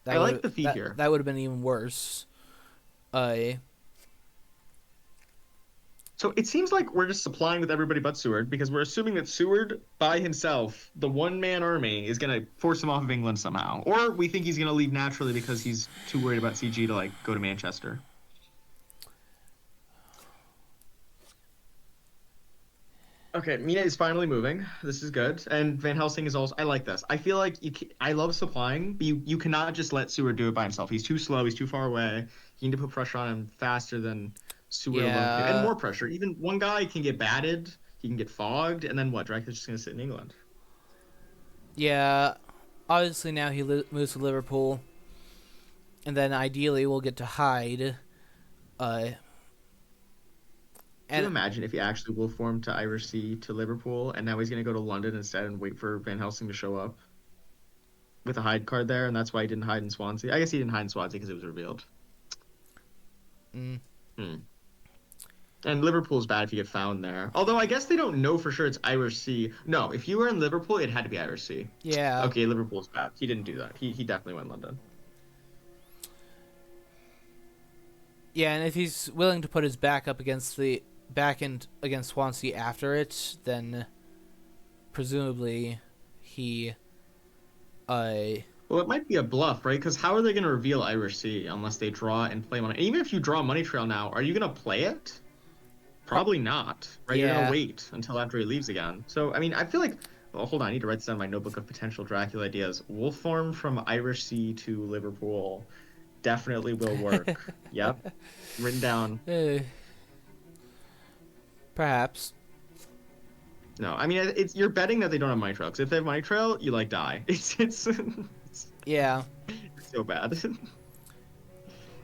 that like would the feed here. that would have been even worse. So it seems like we're just supplying with everybody but Seward because we're assuming that Seward by himself, the one-man army, is going to force him off of England somehow. Or we think he's going to leave naturally because he's too worried about CG to go to Manchester. Okay, Mina is finally moving. This is good. And Van Helsing is also... I like this. I feel like I love supplying, but you cannot just let Seward do it by himself. He's too slow. He's too far away. You need to put pressure on him faster than Seward alone can. And more pressure. Even one guy can get batted. He can get fogged. And then what? Dracula's just going to sit in England. Yeah. Obviously now he moves to Liverpool. And then ideally we'll get to hide. Can you imagine if he actually will form to Irish Sea to Liverpool, and now he's going to go to London instead and wait for Van Helsing to show up with a hide card there, and that's why he didn't hide in Swansea. I guess he didn't hide in Swansea because it was revealed. And Liverpool's bad if you get found there. Although I guess they don't know for sure it's Irish Sea. No, if you were in Liverpool, it had to be Irish Sea. Yeah. Okay, Liverpool's bad. He didn't do that. He definitely went London. Yeah, and if he's willing to put his back up against against Swansea after it, then presumably he Well, it might be a bluff, right? Because how are they going to reveal Irish Sea unless they draw and play money? Even if you draw Money Trail now, are you going to play it? Probably not, right? Yeah. You're going to wait until after he leaves again. So, I mean, I feel like... Well, hold on. I need to write this down in my notebook of potential Dracula ideas. Wolf form from Irish Sea to Liverpool definitely will work. Yep. Written down. Perhaps. No, I mean, you're betting that they don't have Money Trail. Because if they have Money Trail, you, die. It's Yeah. so bad.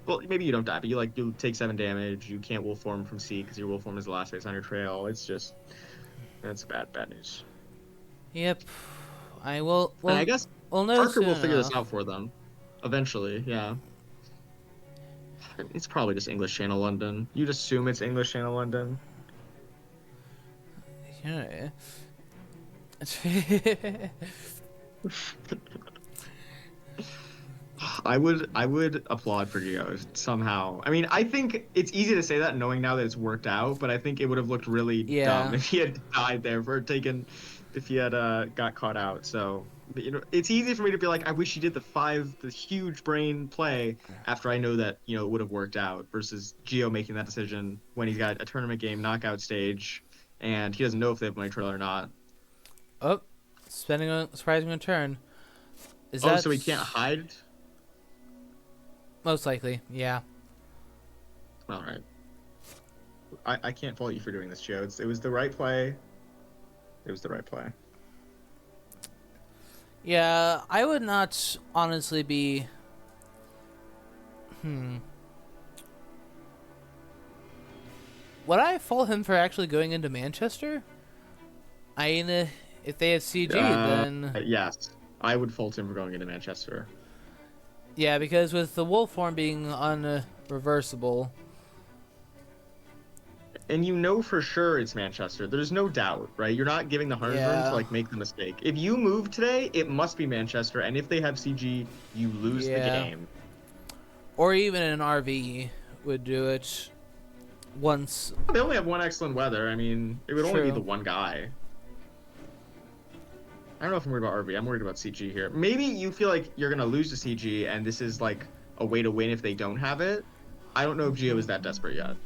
Well, maybe you don't die, but you take 7 damage. You can't wolf form from sea because your wolf form is the last base on your trail. It's just That's bad news. Yep. I will. And Well, I guess we'll know Parker will soon figure this enough. out for them eventually. Yeah, it's probably just English Channel London. You'd assume it's English Channel London. Yeah. I would applaud for Gio somehow. I mean, I think it's easy to say that knowing now that it's worked out, but I think it would have looked really dumb Yeah. if he had died there for taking if he had got caught out. So, it's easy for me to be like, I wish he did the huge brain play after I know that, it would have worked out versus Gio making that decision when he's got a tournament game knockout stage and he doesn't know if they have money trail or not. Oh, spending a surprising return. Is Oh, that so he can't hide? most likely? Yeah. All right. I can't fault you for doing this, Joe. It was the right play. It was the right play. Yeah, I would not honestly be. Would I fault him for actually going into Manchester? I mean, if they have CG, then Yes, I would fault him for going into Manchester. yeah, because with the wolf form being unreversible. And you know for sure it's Manchester. There's no doubt, right? You're not giving the Hunter's room to Yeah. like make the mistake. If you move today, it must be Manchester. And if they have CG, you lose the Yeah. game. Or even an RV would do it once. They only have one excellent weather. I mean, it would only be True. the one guy. I don't know if I'm worried about RV. I'm worried about CG here. Maybe you feel like you're gonna lose to CG, and this is like a way to win if they don't have it. I don't know if Gio is that desperate yet.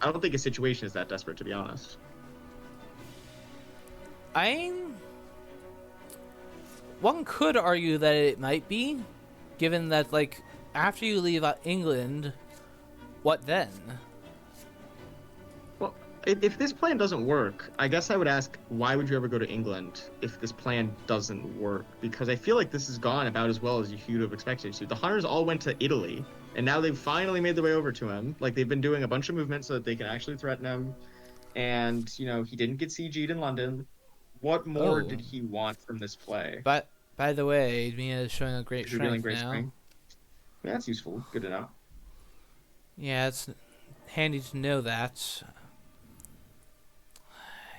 I don't think his situation is that desperate, to be honest. One could argue that it might be, given that, like, after you leave England, what then? Well, if this plan doesn't work, I guess I would ask, why would you ever go to England if this plan doesn't work? Because I feel like this has gone about as well as you'd have expected it to. The Hunters all went to Italy, and now they've finally made their way over to him. Like, they've been doing a bunch of movements so that they can actually threaten him. And, he didn't get CG'd in London. What more Oh. did he want from this play? But, by the way, Mia is showing a great He's revealing strength great now. strength. Yeah, that's useful. Good to know. Yeah, it's handy to know that.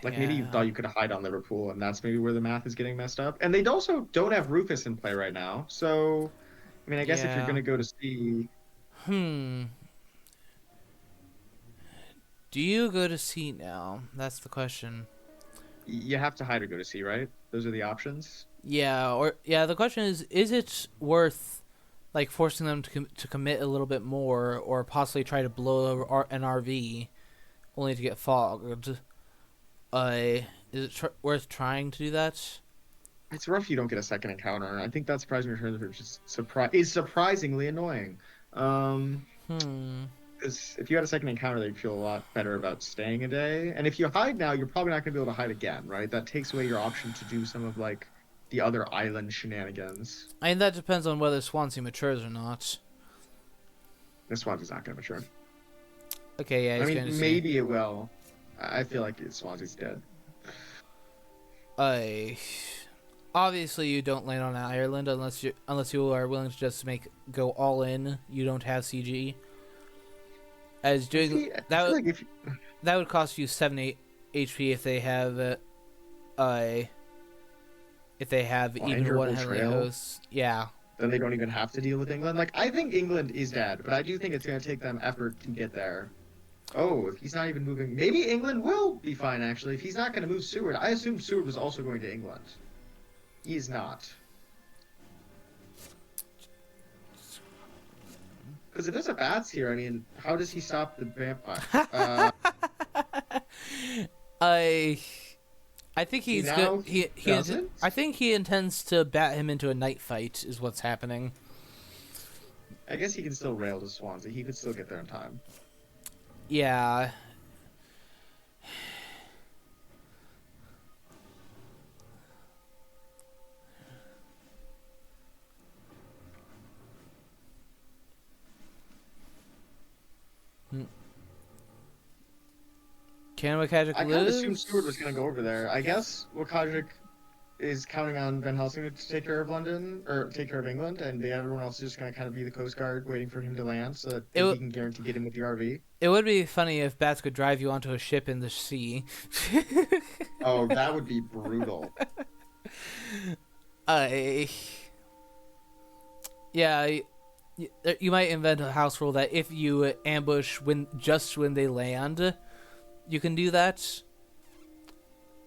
Like, maybe you thought you could hide on Liverpool, and that's maybe where the math is getting messed up. And they also don't have Rufus in play right now. So, I mean, I guess if you're going to go to C... Do you go to C now? That's the question. You have to hide or go to C, right? Those are the options. Yeah, the question is it worth, like, forcing them to commit a little bit more, or possibly try to blow an RV, only to get fogged? Is it worth trying to do that? It's rough you don't get a second encounter. I think that surprising return is just surprisingly annoying. Because if you had a second encounter, they'd feel a lot better about staying a day. And if you hide now, you're probably not going to be able to hide again, right? That takes away your option to do some of, like, the other island shenanigans. I mean, that depends on whether Swansea matures or not. This Swansea's not going to mature. Okay, yeah, I mean, maybe it will. I feel like Swansea's dead. Obviously you don't land on Ireland unless you are willing to just go all in. You don't have CG. As doing that would cost you 7-8 HP if they have even one heavily host. Yeah. Then they don't even have to deal with England. Like, I think England is dead, but I do think it's going to take them effort to get there. Oh, if he's not even moving, maybe England will be fine, actually. If he's not going to move Seward, I assume Seward was also going to England. He is not. Because if there's a bats here, I mean, how does he stop the vampire? I think he's good. I think he intends to bat him into a night fight. Is what's happening. I guess he can still rail to Swansea. He could still get there in time. Yeah. Can WcKaczek I kind of assumed lose? Stewart was going to go over there. I guess WcKaczek is counting on Van Helsing to take care of London, or take care of England, and everyone else is just going to kind of be the Coast Guard waiting for him to land so that he can guarantee get him with the RV. It would be funny if bats could drive you onto a ship in the sea. Oh, that would be brutal. Yeah, you might invent a house rule that if you ambush when they land, you can do that.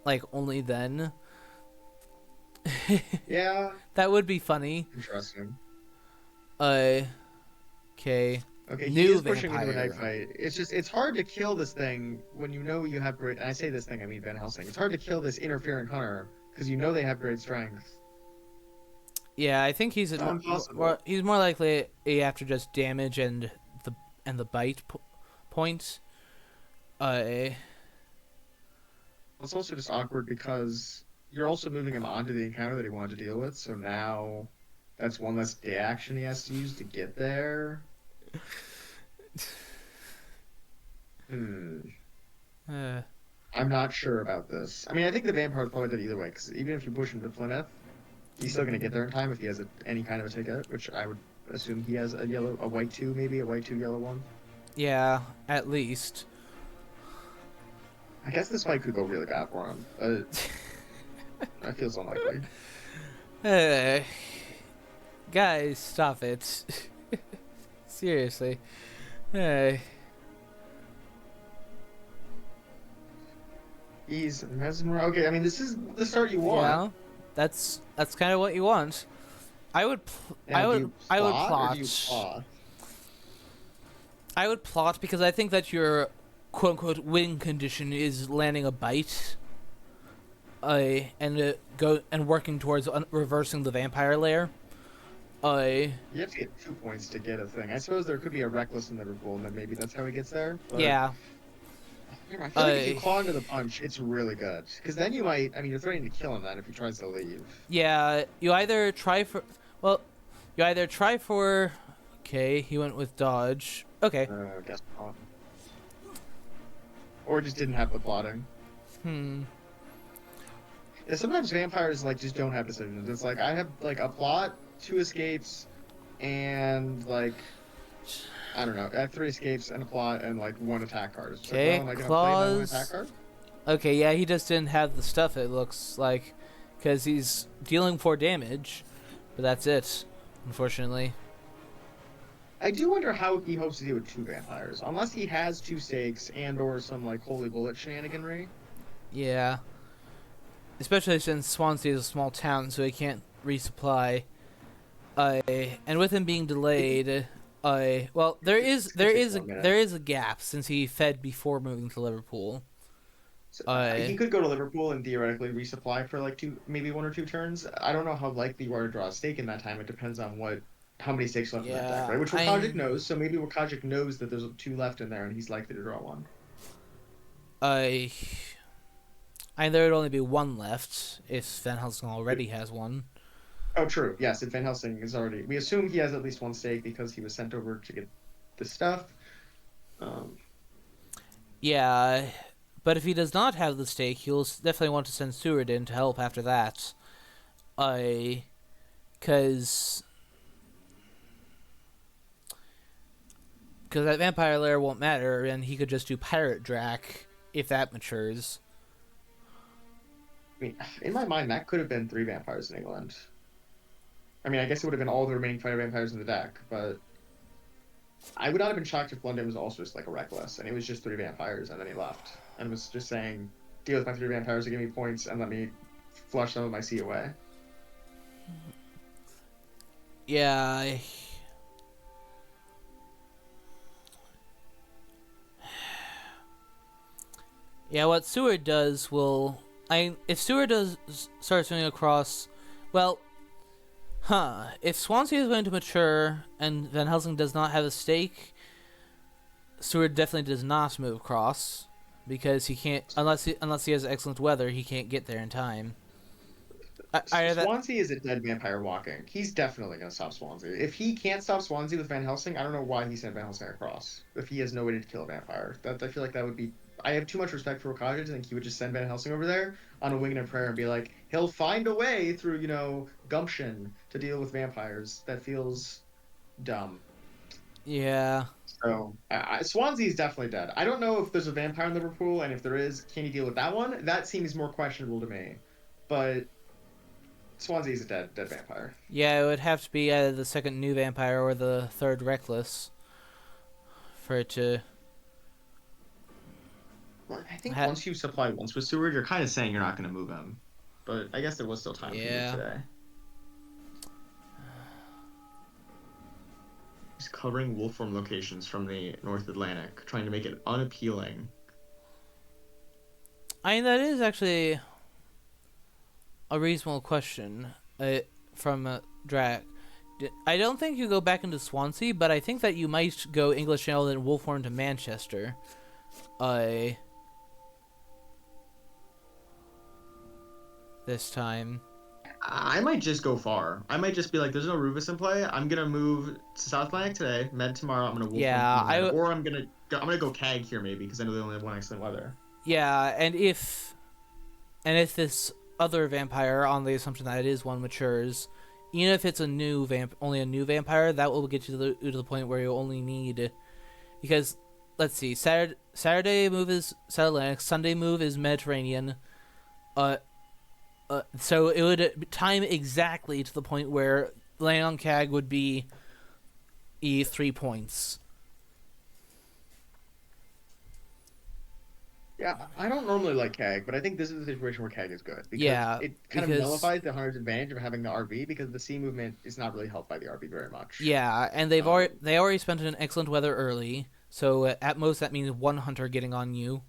Like only then. Yeah. That would be funny. Interesting. Okay. Okay, he is pushing into an egg fight. It's hard to kill this thing when you know you have great. And I say this thing, I mean Van Helsing. It's hard to kill this interfering hunter because you know they have great strength. Yeah, I think he's more likely after just damage and the bite point. It's also just awkward because you're also moving him onto the encounter that he wanted to deal with, so now that's one less day action he has to use to get there. I'm not sure about this. I mean, I think the vampire's probably dead either way, because even if you push him to Plymouth, he's still going to get there in time if he has any kind of a ticket, which I would assume he has a white 2, maybe, a white 2, yellow 1. Yeah, at least. I guess this fight could go really bad for him. That feels unlikely. Guys, stop it. Seriously. Hey. He's mesmerized. Okay, I mean, this is the start you want. Yeah, that's kind of what you want. I would plot. I would plot because I think that your quote unquote win condition is landing a bite. And working towards reversing the vampire lair. You have to get 2 points to get a thing. I suppose there could be a reckless in Liverpool, and then maybe that's how he gets there. But yeah. I feel like if you claw into the punch, it's really good. Because then you might, I mean, you're threatening to kill him then if he tries to leave. Yeah, you either try for, okay, he went with dodge. Okay. Guess not. Or just didn't have the plotting. Yeah, sometimes vampires, like, just don't have decisions. It's like, I have, like, a plot, 2 escapes, and, like, I don't know, I have 3 escapes and a plot and, like, 1 attack card. Okay, like, claws. Attack card? Okay, yeah, he just didn't have the stuff, it looks like, because he's dealing 4 damage, but that's it, unfortunately. I do wonder how he hopes to deal with 2 vampires, unless he has 2 stakes and or some, like, holy bullet shenaniganry. Yeah. Especially since Swansea is a small town, so he can't resupply. And with him being delayed, well, there is a gap since he fed before moving to Liverpool. So, he could go to Liverpool and theoretically resupply for like maybe 1 or 2 turns. I don't know how likely you are to draw a stake in that time. It depends on how many stakes left in that deck, right? Which WcKaczek knows. So maybe WcKaczek knows that there's 2 left in there, and he's likely to draw 1. There would only be 1 left if Van Helsing already has 1. Oh, true. Yes, if Van Helsing is already... We assume he has at least 1 stake because he was sent over to get the stuff. Yeah, but if he does not have the stake, he'll definitely want to send Seward in to help after that. Because that vampire lair won't matter, and he could just do Pirate Drac if that matures. I mean, in my mind, that could have been 3 vampires in England. I mean, I guess it would have been all the remaining fire vampires in the deck, but I would not have been shocked if London was also just like a reckless, and it was just 3 vampires, and then he left, and was just saying, deal with my 3 vampires to give me points, and let me flush some of my sea away. Yeah, yeah, what Seward does will... if Seward starts moving across... Well, if Swansea is going to mature and Van Helsing does not have a stake, Seward definitely does not move across, because he can't... Unless he has excellent weather, he can't get there in time. Swansea is a dead vampire walking. He's definitely going to stop Swansea. If he can't stop Swansea with Van Helsing, I don't know why he sent Van Helsing across. If he has no way to kill a vampire. I feel like that would be I have too much respect for WcKaczek to think he would just send Van Helsing over there on a wing and a prayer and be like, he'll find a way through, gumption to deal with vampires. That feels dumb. Yeah. So Swansea's definitely dead. I don't know if there's a vampire in Liverpool, and if there is, can he deal with that one? That seems more questionable to me. But Swansea's a dead vampire. Yeah, it would have to be either the second new vampire or the third reckless for it to. Well, I think once you supply once with Seward, you're kind of saying you're not going to move him. But I guess there was still time for you today. He's covering wolfform locations from the North Atlantic, trying to make it unappealing. I mean, that is actually a reasonable question from Drac. I don't think you go back into Swansea, but I think that you might go English Channel and wolfform to Manchester. This time. I might just go far. I might just be like, there's no Rufus in play. I'm gonna move to South Atlantic today. Med tomorrow. I'm gonna wolf or I'm gonna go CAG here maybe because I know they only have one excellent weather. Yeah, and if this other vampire, on the assumption that it is one, matures, even if it's only a new vampire, that will get you to the point where you only need, because let's see, Saturday move is South Atlantic, Sunday move is Mediterranean. So it would time exactly to the point where landing on CAG would be 3 points. Yeah, I don't normally like CAG, but I think this is a situation where CAG is good. Because it kind of nullifies the hunter's advantage of having the RV, because the sea movement is not really helped by the RV very much. Yeah, and they already spent an excellent weather early, so at most that means one hunter getting on you.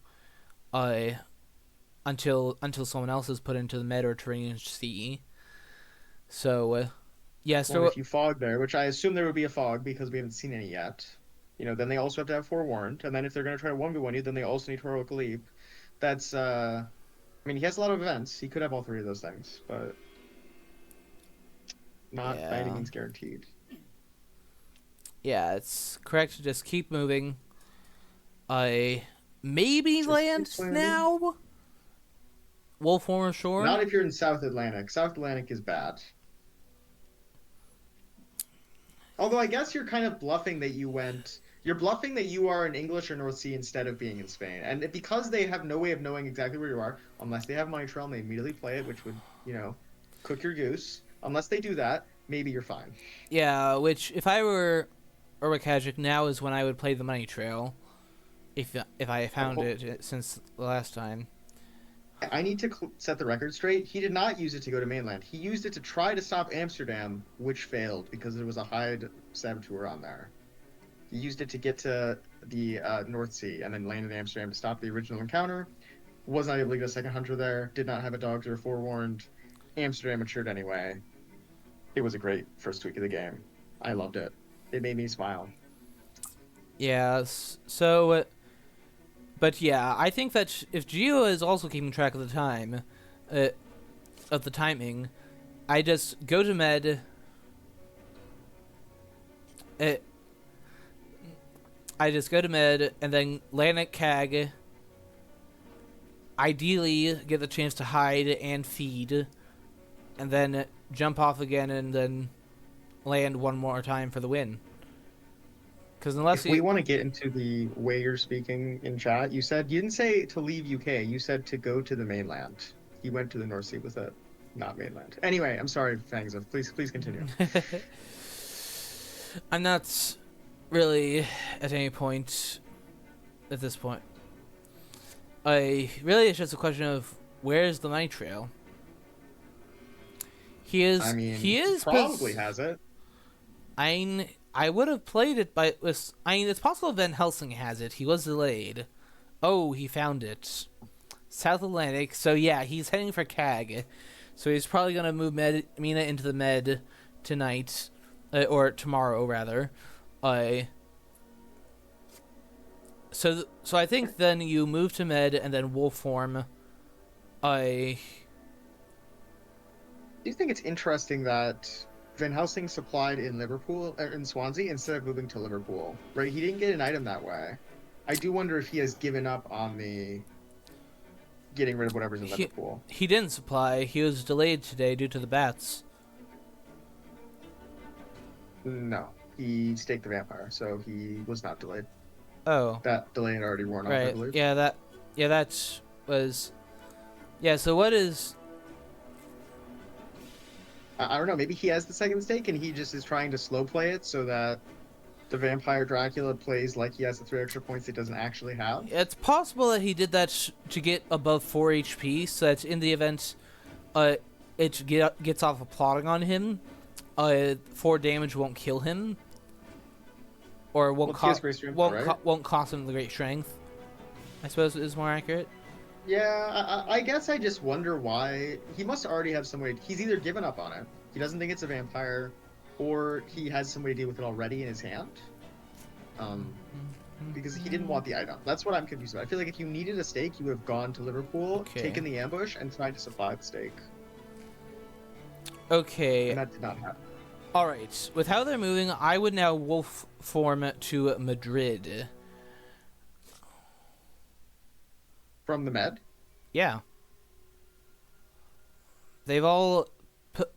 Until someone else is put into the Mediterranean Sea. So, So if you fog there, which I assume there would be a fog because we haven't seen any yet, then they also have to have forewarned. And then if they're going to try to 1v1 you, then they also need heroic leap. That's, I mean, he has a lot of events. He could have all three of those things, but not by any means guaranteed. Yeah, it's correct to just keep moving. Maybe land now? Wolfform Shore? Not if you're in South Atlantic. South Atlantic is bad. Although I guess you're kind of bluffing that you're bluffing that you are in English or North Sea instead of being in Spain. And because they have no way of knowing exactly where you are, unless they have Money Trail and they immediately play it, which would, cook your goose. Unless they do that, maybe you're fine. Yeah, which if I were WcKaczek, now is when I would play the Money Trail. If I found it since the last time. I need to set the record straight. He did not use it to go to mainland. He used it to try to stop Amsterdam, which failed because there was a Hyde saboteur on there. He used it to get to the North Sea and then landed in Amsterdam to stop the original encounter. Was not able to get a second hunter there. Did not have a dogs or forewarned. Amsterdam matured anyway. It was a great first week of the game. I loved it. It made me smile. Yeah, so... But yeah, I think that if Geo is also keeping track of the time, of the timing, I just go to Med. I just go to Med and then land at CAG. Ideally, get the chance to hide and feed, and then jump off again and then land one more time for the win. Because unless we want to get into the way you're speaking in chat, you didn't say to leave UK. You said to go to the mainland. He went to the North Sea with it, not mainland. Anyway, I'm sorry, Fangza. Please continue. I'm not really at any point at this point. It's just a question of where's the Money Trail. He probably has it. I would have played it, but it's possible Van Helsing has it. He was delayed. Oh, he found it. South Atlantic. So yeah, he's heading for CAG. So he's probably gonna move Mina into the Med tonight, or tomorrow rather. So I think then you move to Med and then Wolfform. Do you think it's interesting that Van Helsing supplied in Liverpool, in Swansea, instead of moving to Liverpool, right? He didn't get an item that way. I do wonder if he has given up on the getting rid of whatever's in Liverpool. He didn't supply. He was delayed today due to the bats. No, he staked the vampire, so he was not delayed. Oh. That delay had already worn off, I believe. Yeah, that was... Yeah, so what is... I don't know, maybe he has the second stake and he just is trying to slow play it so that the vampire Dracula plays like he has the 3 extra points he doesn't actually have. It's possible that he did that to get above 4 HP, so that in the event it gets off of plotting on him, 4 damage won't kill him. Or won't cost him the great strength. I suppose is more accurate. Yeah, I guess I just wonder why. He must already have some way. He's either given up on it, he doesn't think it's a vampire, or he has some way to deal with it already in his hand. Because he didn't want the item. That's what I'm confused about. I feel like if you needed a stake, you would have gone to Liverpool, taken the ambush, and tried to supply the stake. Okay. And that did not happen. Alright, with how they're moving, I would now wolf form to Madrid. From the Med? Yeah. They've all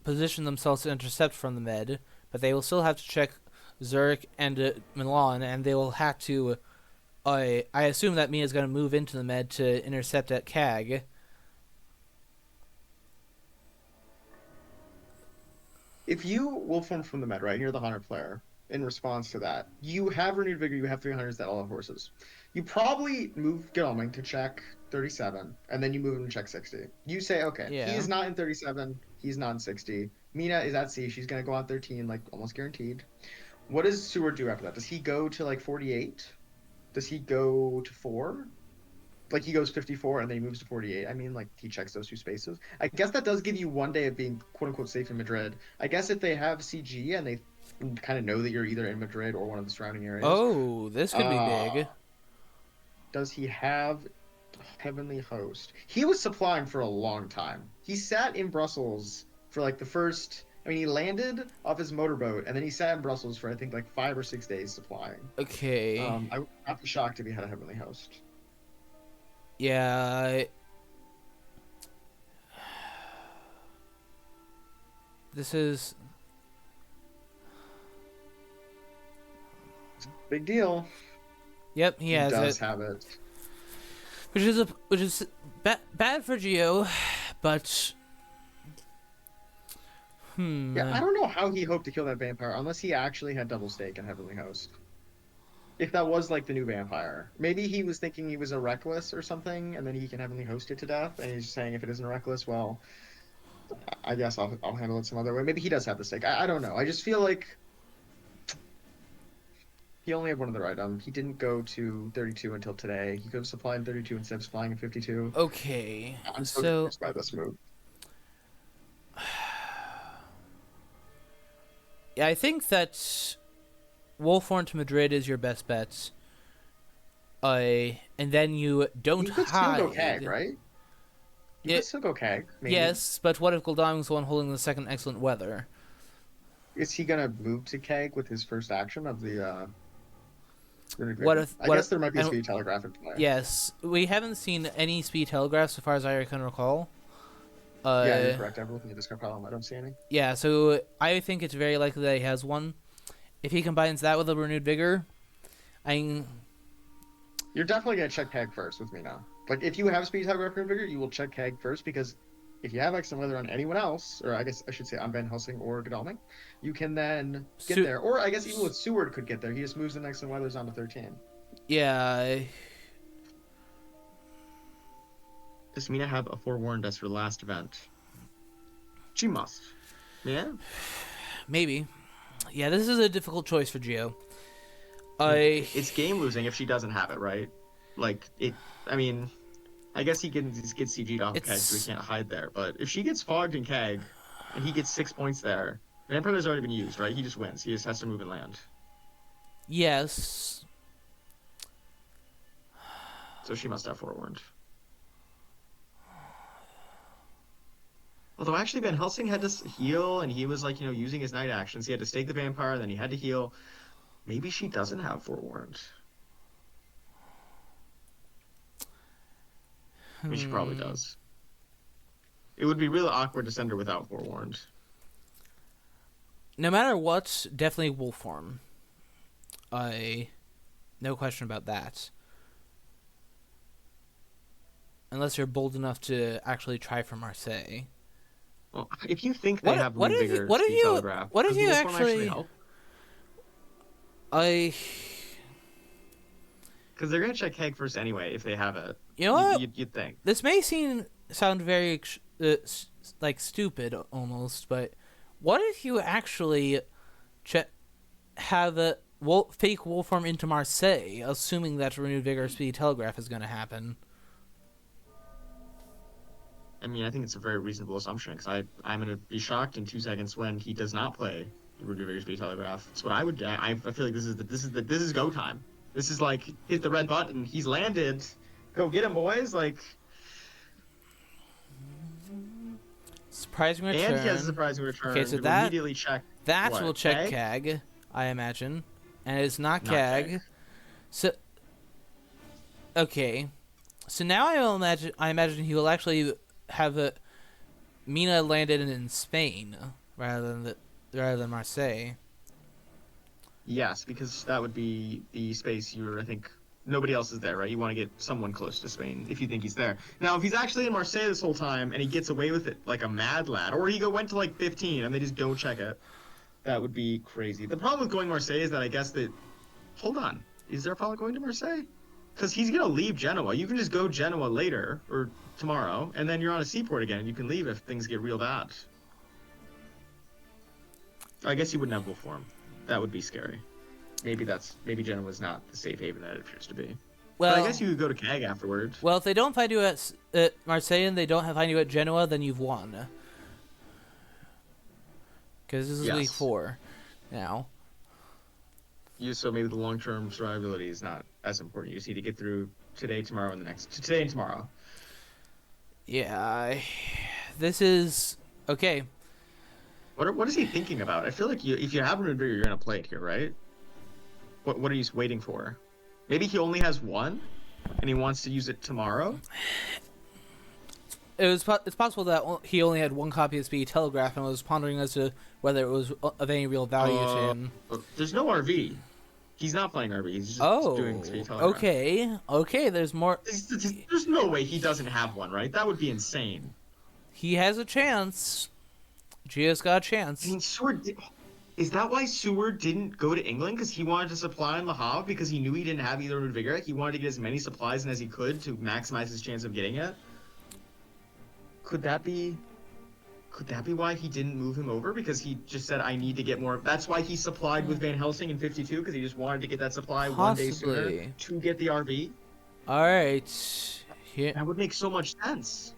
positioned themselves to intercept from the Med, but they will still have to check Zurich and Milan, and they will have to... I assume that Mia's going to move into the Med to intercept at CAG. If you wolf form from the Med, right, you're the Hunter player, in response to that, you have Renewed Vigor, you have 300s that all have horses. You probably move Godalming to check 37, and then you move him to check 60. You say, okay, he's not in 37, he's not in 60. Mina is at C, she's going to go on 13, like, almost guaranteed. What does Seward do after that? Does he go to, like, 48? Does he go to 4? Like, he goes 54, and then he moves to 48. I mean, like, he checks those 2 spaces. I guess that does give you 1 day of being, quote-unquote, safe in Madrid. I guess if they have CG, and they kind of know that you're either in Madrid or one of the surrounding areas. Oh, this could be big. Does he have Heavenly Host? He was supplying for a long time. He sat in Brussels for like the first... I mean, he landed off his motorboat, and then he sat in Brussels for, I think, like 5 or 6 days supplying. Okay. I would not be shocked if he had a Heavenly Host. Yeah. This is... It's a big deal. Yep, he has does have it. Which is bad for Geo, but yeah, I don't know how he hoped to kill that vampire unless he actually had double stake and Heavenly Host. If that was like the new vampire, maybe he was thinking he was a reckless or something, and then he can Heavenly Host it to death. And he's saying if it isn't a reckless, well, I guess I'll handle it some other way. Maybe he does have the stake. I don't know. I just feel like he only had one other item. He didn't go to 32 until today. He could have supplied in 32 instead of supplying in 52. Okay. I'm so confused by this move. Yeah, I think that Wolfhorn to Madrid is your best bet. And then you don't You could hide. still go CAG, right? You could still go CAG. Maybe. Yes, but what if Goldoming's the one holding the second excellent weather? Is he gonna move to CAG with his first action of the? I guess there might be a speed telegraph in play. Yes, we haven't seen any speed telegraphs so far as I can recall. Yeah, you're correct. I'm looking at this problem. I don't see any. Yeah, so I think it's very likely that he has one. If he combines that with a Renewed Vigor, you're definitely gonna check CAG first with me now. Like, if you have speed telegraph Renewed Vigor, you will check CAG first, because if you have excellent weather on anyone else, or I guess I should say on Van Helsing or Godalming, you can then get there. Or I guess even with Seward could get there. He just moves the next weathers onto 13. Yeah. Does Mina have a forewarned us for the last event? She must. Yeah? Maybe. Yeah, this is a difficult choice for Geo. It's game losing if she doesn't have it, right? Like, I mean, I guess he can just get CG'd off CAG, so he can't hide there. But if she gets fogged in CAG, and he gets 6 points there, the Emperor's already been used, right? He just wins. He just has to move and land. Yes. So she must have forewarned. Although actually Van Helsing had to heal, and he was like, using his night actions. He had to stake the vampire, then he had to heal. Maybe she doesn't have forewarned. Which she probably does. It would be really awkward to send her without forewarned. No matter what, definitely wolf form. No question about that. Unless you're bold enough to actually try for Marseille. Well, if you think they have Renewed Vigor, what if you actually help? Because they're gonna check Keg first anyway if they have it. You know what? You'd think. This may sound very like stupid almost, but what if you actually have a fake wolf form into Marseille, assuming that Renewed Vigor Speedy Telegraph is going to happen? I mean, I think it's a very reasonable assumption, because I'm going to be shocked in 2 seconds when he does not play Renewed Vigor Speedy Telegraph. That's what I would. I feel like this is go time. This is like hit the red button. He's landed. Go get him, boys! Like. Surprising return. And he has a surprising return. Okay, so immediately check. That what, will check Keg? Keg, I imagine, and it's not Not Keg. Keg. So, okay, so now I imagine he will actually have Mina landed in Spain rather than Marseille. Yes, because that would be the space I think nobody else is there, right? You want to get someone close to Spain if you think he's there. Now, if he's actually in Marseille this whole time and he gets away with it like a mad lad, or he went to like 15 and they just don't check it, that would be crazy. The problem with going to Marseille is that I guess that... Hold on. Is there a problem going to Marseille? Because he's going to leave Genoa. You can just go Genoa later, or tomorrow, and then you're on a seaport again. You can leave if things get real bad. I guess he wouldn't have wolf form. That would be scary. Maybe Genoa's not the safe haven that it appears to be. Well, but I guess you could go to CAG afterwards. Well, if they don't find you at Marseille and they don't find you at Genoa, then you've won. Because this is week 4 now. So maybe the long-term survivability is not as important. You just need to get through today, tomorrow, and the next. Today and tomorrow. Yeah, this is... Okay. What is he thinking about? I feel like if you have Renewed Vigor, you're going to play it here, right? What are you waiting for? Maybe he only has one, and he wants to use it tomorrow? It's possible that he only had one copy of Speedy Telegraph and was pondering as to whether it was of any real value to him. There's no RV. He's not playing RV. He's just doing Speedy Telegraph. Okay, there's more... There's no way he doesn't have one, right? That would be insane. He has a chance. Gio's got a chance. I mean, is that why Seward didn't go to England? Because he wanted to supply in Le Havre because he knew he didn't have either Renewed Vigor? He wanted to get as many supplies in as he could to maximize his chance of getting it? Could that be why he didn't move him over? Because he just said, I need to get more. That's why he supplied with Van Helsing in 52, because he just wanted to get that supply one day sooner to get the RV? Alright. That would make so much sense.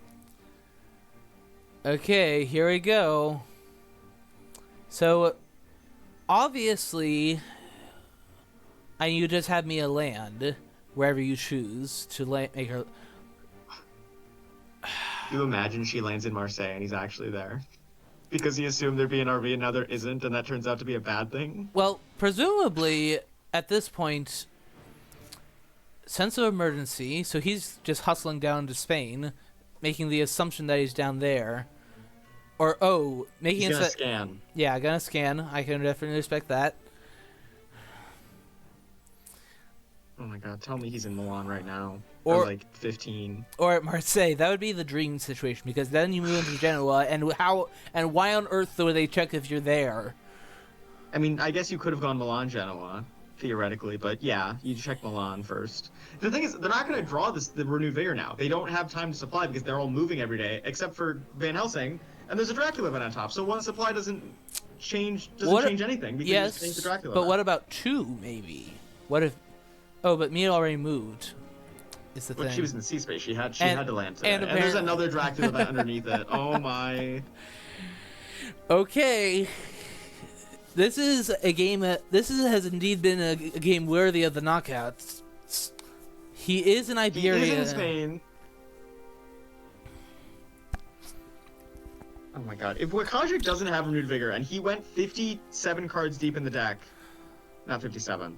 Okay, here we go. So, obviously, you just have me a land wherever you choose to make her... You imagine she lands in Marseille and he's actually there? Because he assumed there'd be an RV and now there isn't, and that turns out to be a bad thing? Well, presumably, at this point, sense of emergency, so he's just hustling down to Spain, making the assumption that he's down there. Or, making he's gonna scan. Yeah, gonna scan. I can definitely respect that. Oh my god, tell me he's in Milan right now. Or like 15. Or at Marseille. That would be the dream situation, because then you move into Genoa, and why on earth would they check if you're there? I mean, I guess you could have gone Milan-Genoa, theoretically, but yeah, you check Milan first. The thing is, they're not going to draw the Renewed Vigor now. They don't have time to supply because they're all moving every day, except for Van Helsing, and there's a Dracula event on top, so one supply doesn't change anything, because you just change the Dracula event. What about 2, maybe? What if... Oh, but Mia already moved. Is the thing. She was in sea space. She had to land today. And there's another Dracula event underneath it. Oh my. Okay. This is a game has indeed been a game worthy of the knockouts. He is in Iberia. He is in Spain. Oh my god. If WcKaczek doesn't have Renewed Vigor and he went 57 cards deep in the deck, not 57.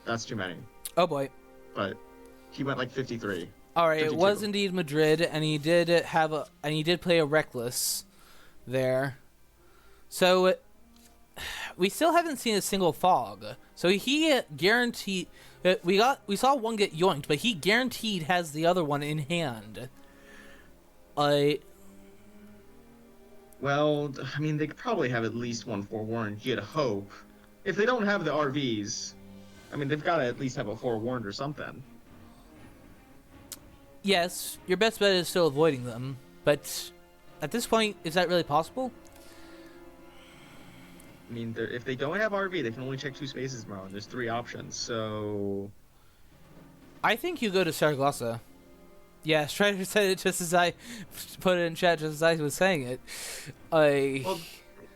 That's too many. Oh boy. But he went like 53. All right, it 52. was indeed Madrid, and he did play a reckless there. So we still haven't seen a single fog. So he guaranteed we saw one get yoinked, but he guaranteed has the other one in hand. Well, I mean, they could probably have at least one forewarned. You'd hope. If they don't have the RVs, I mean, they've got to at least have a forewarned or something. Yes, your best bet is still avoiding them, but at this point, is that really possible? I mean, if they don't have RV, they can only check 2 spaces more, and there's 3 options, so... I think you go to Saragossa. Yeah, Strider said it just as I put it in chat, just as I was saying it. Well,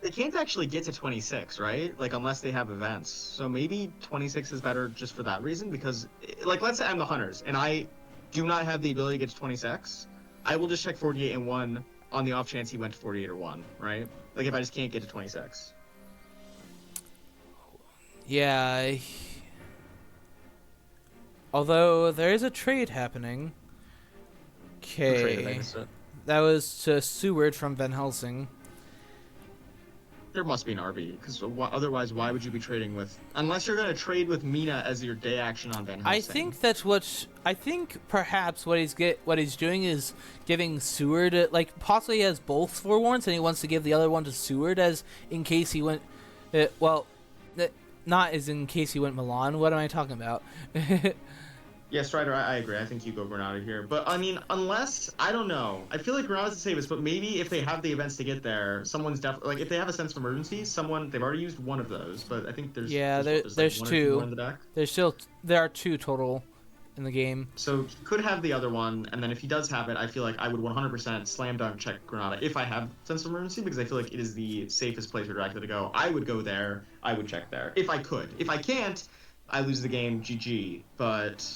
they can't actually get to 26, right? Like, unless they have events. So maybe 26 is better just for that reason, because, like, let's say I'm the Hunters, and I do not have the ability to get to 26. I will just check 48 and 1 on the off chance he went to 48 or 1, right? Like, if I just can't get to 26. Yeah. Although, there is a trade happening. Okay. That was to Seward from Van Helsing. There must be an RV, because otherwise, why would you be trading with... Unless you're going to trade with Mina as your day action on Van Helsing. I think that's what... I think perhaps what he's doing is giving Seward... Like, possibly he has both forewarns, and he wants to give the other one to Seward as in case he went... not as in case he went Milan. What am I talking about? Yeah, Strider, I agree. I think you go Granada here. But, I mean, unless... I don't know. I feel like Granada's the safest, but maybe if they have the events to get there, someone's definitely... Like, if they have a sense of emergency, they've already used one of those, but I think there's... Yeah, there's like 1 or 2 more in two. the deck. There are 2 total in the game. So, he could have the other one, and then if he does have it, I feel like I would 100% slam dunk check Granada if I have sense of emergency, because I feel like it is the safest place for Dracula to go. I would go there. I would check there. If I could. If I can't, I lose the game. GG. But...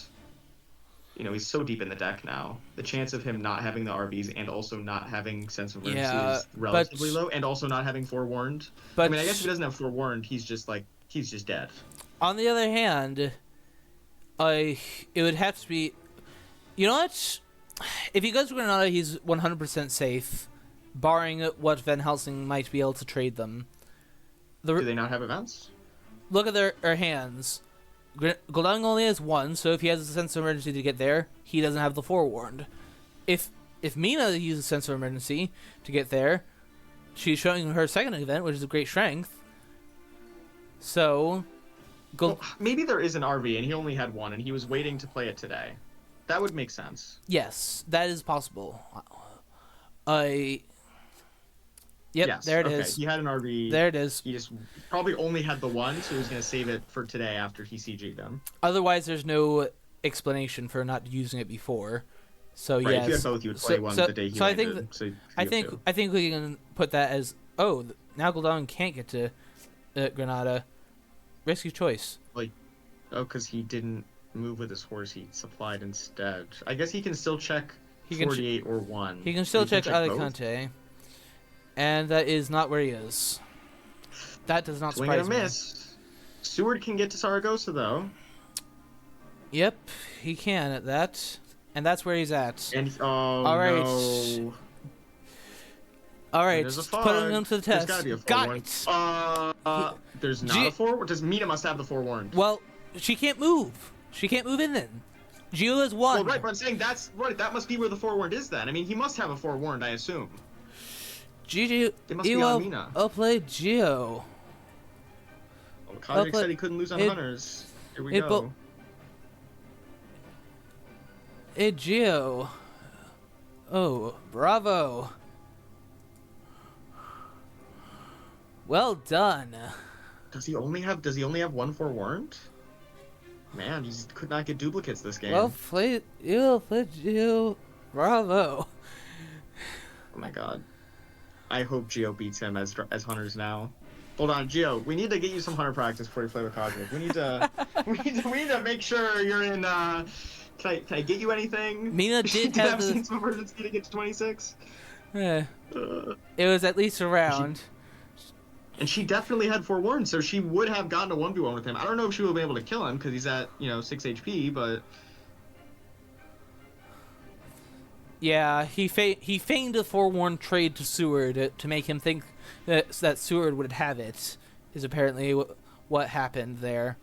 You know, he's so deep in the deck now. The chance of him not having the RVs and also not having sense of emergency is relatively low, and also not having forewarned. But I mean, I guess if he doesn't have forewarned, he's just dead. On the other hand, it would have to be... You know what? If he goes to Granada, he's 100% safe, barring what Van Helsing might be able to trade them. Do they not have events? Look at their hands. Gladung only has 1, so if he has a sense of emergency to get there, he doesn't have the forewarned. If Mina uses a sense of emergency to get there, she's showing her second event, which is a great strength. So, well, maybe there is an RV and he only had 1 and he was waiting to play it today. That would make sense. Yes, that is possible. Yep, yes, there it is. He had an RV. There it is. He just probably only had the 1, so he was going to save it for today after he CG'd them. Otherwise, there's no explanation for not using it before. So right, yes. If you had both, you would play one the day he landed. I think we can put that as now Gladung can't get to Granada. Risky choice. Because he didn't move with his horse, he supplied instead. I guess he can still check 48 or 1. He can still check Alicante. And that is not where he is. That does not surprise me. Miss. Seward can get to Saragossa, though. Yep, he can at that. And that's where he's at. And all right. No. All right, putting him to the test. There's gotta be a Got it. There's not a forewarned? Does Mina must have the forewarned? Well, she can't move. She can't move in then. Gio has 1. Well, right, but I'm saying that's right. That must be where the forewarned is then. I mean, he must have a forewarned, I assume. Gigi, it must be on Mina. I'll play Gio. Well, WcKaczek said he couldn't lose on Hunters. Here we go. Hey, Gio. Oh, bravo. Well done. Does he only have 1 forewarned? Man, he could not get duplicates this game. Well played, Gio. Bravo. Oh my god. I hope Gio beats him as Hunters now. Hold on, Gio. We need to get you some Hunter practice before you play with WcKaczek. We need to make sure you're in. Can I get you anything? Mina did have some emergency to get to 26. Yeah. It was at least a round. And she definitely had forewarned, so she would have gotten a 1v1 with him. I don't know if she would have been able to kill him because he's at 6 HP, but Yeah, he feigned a forewarned trade to Seward to make him think that Seward would have it. Is apparently what happened there.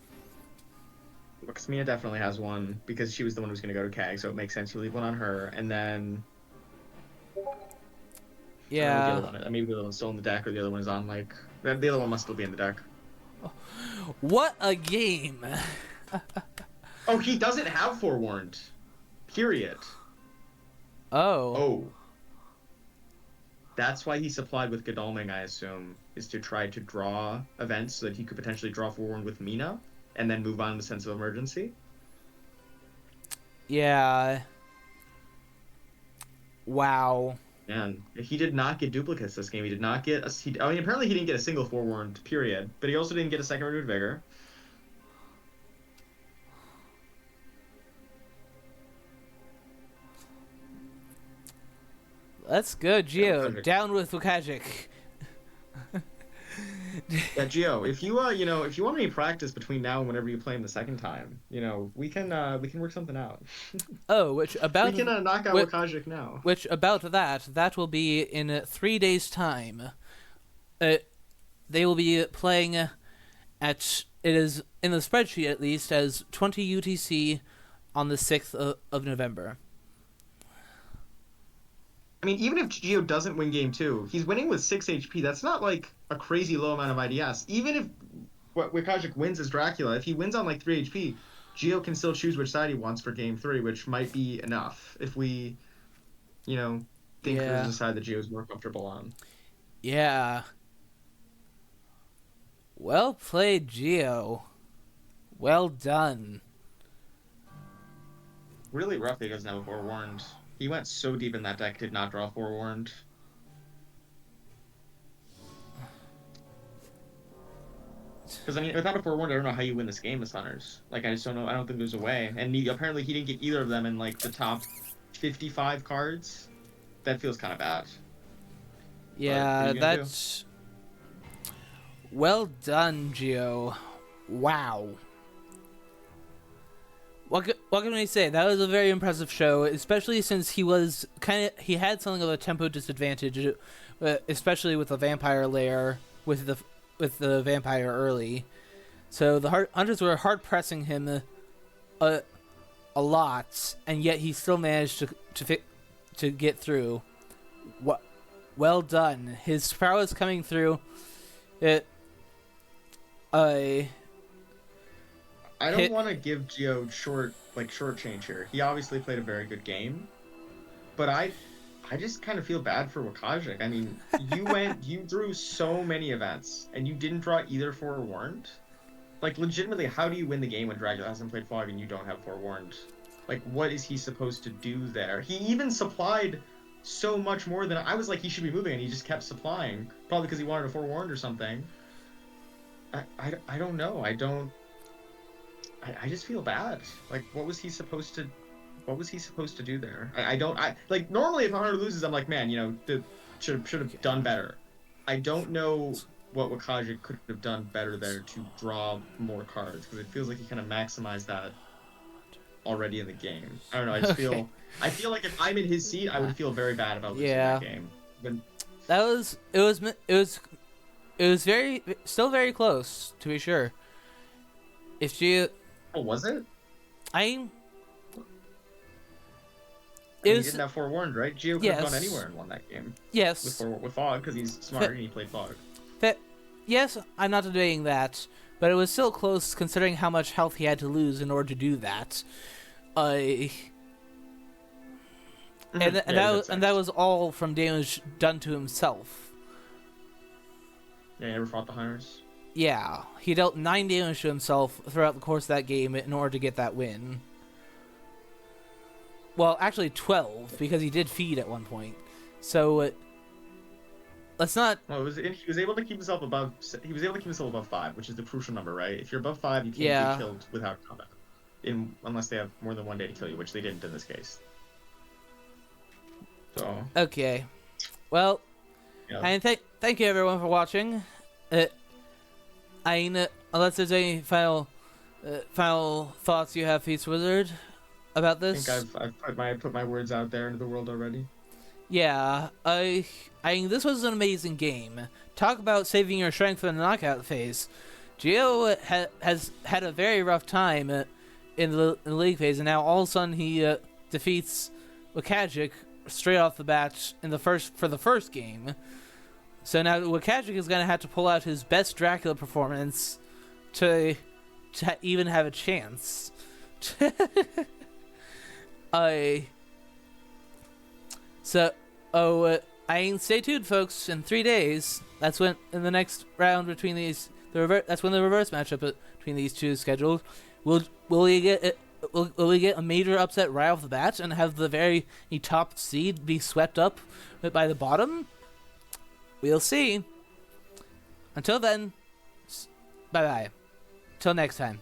Because Mia definitely has one because she was the one who's going to go to CAG, so it makes sense to leave one on her. And then Yeah. Maybe the other one's still in the deck, or the other one's on like the other one must still be in the deck. What a game! Oh, he doesn't have forewarned. Period. Oh. That's why he supplied with Godalming, I assume, is to try to draw events so that he could potentially draw forewarned with Mina, and then move on to Sense of Emergency. Yeah. Wow. Man, he did not get duplicates this game. He did not get apparently he didn't get a single forewarned, period. But he also didn't get a second renewed vigor. That's good, Geo. Down with WcKaczek. Yeah, Geo, if you if you want any practice between now and whenever you play him the second time, we can work something out. Oh, which about we can knock out WcKaczek now. Which about that will be in 3 days' time. They will be playing it is in the spreadsheet at least as 20 UTC on the 6th of November. I mean, even if Geo doesn't win game 2, he's winning with 6 HP. That's not like a crazy low amount of IDS. Even if WcKaczek wins as Dracula, if he wins on like 3 HP, Geo can still choose which side he wants for game 3, which might be enough if we, think there's a side that Geo's more comfortable on. Yeah. Well played, Geo. Well done. Really rough that he doesn't have a forewarned. He went so deep in that deck, did not draw forewarned. Because, I mean, without a forewarned, I don't know how you win this game as Hunters. Like, I just don't know. I don't think there's a way. And apparently he didn't get either of them in, like, the top 55 cards. That feels kind of bad. Yeah, that's... Well done, Geo. Wow. What can we say? That was a very impressive show, especially since he had something of a tempo disadvantage, especially with the vampire lair, with the vampire early. So the hunters were hard pressing him a lot, and yet he still managed to get through. Well done. His prowess coming through. I don't want to give Geo short change here. He obviously played a very good game, but I just kind of feel bad for WcKaczek. I mean, you drew so many events, and you didn't draw either forewarned. Like, legitimately, how do you win the game when Dracula hasn't played Fog and you don't have forewarned? Like, what is he supposed to do there? He even supplied so much more than I was like he should be moving, and he just kept supplying, probably because he wanted a forewarned or something. I don't know. I just feel bad. Like, what was he supposed to do there? Like, normally if a hunter loses, I'm like, man, should have done better. I don't know what WcKaczek could have done better there to draw more cards, because it feels like he kind of maximized that already in the game. I don't know. I feel like if I'm in his seat, I would feel very bad about losing that game. It was still very close, to be sure. If Geo... Oh, was it? He didn't have forewarned, right? Geo could have gone anywhere and won that game. Yes. With Fog, because he's smart and he played Fog. Yes, I'm not debating that, but it was still close considering how much health he had to lose in order to do that. And that was all from damage done to himself. Yeah, he never fought the Hunters. Yeah, he dealt 9 damage to himself throughout the course of that game in order to get that win. Well, actually 12, because he did feed at one point. So, let's not... Well, he was able to keep himself above... He was able to keep himself above 5, which is the crucial number, right? If you're above 5, you can't be killed without combat. Unless they have more than 1 day to kill you, which they didn't in this case. So... Okay. Well, and thank you everyone for watching. Unless there's any final thoughts you have, Feast Wizard, about I this. think I've put my words out there into the world already. Yeah, I mean, this was an amazing game. Talk about saving your strength for the knockout phase. Gio has had a very rough time in the league phase, and now all of a sudden he defeats WcKaczek straight off the bat for the first game. So now WcKaczek is gonna have to pull out his best Dracula performance to even have a chance. I mean, stay tuned, folks. In 3 days, that's when in the next round between these, that's when the reverse matchup between these two is scheduled. Will we get a major upset right off the bat and have the very top seed be swept up by the bottom? We'll see. Until then, bye bye. Till next time.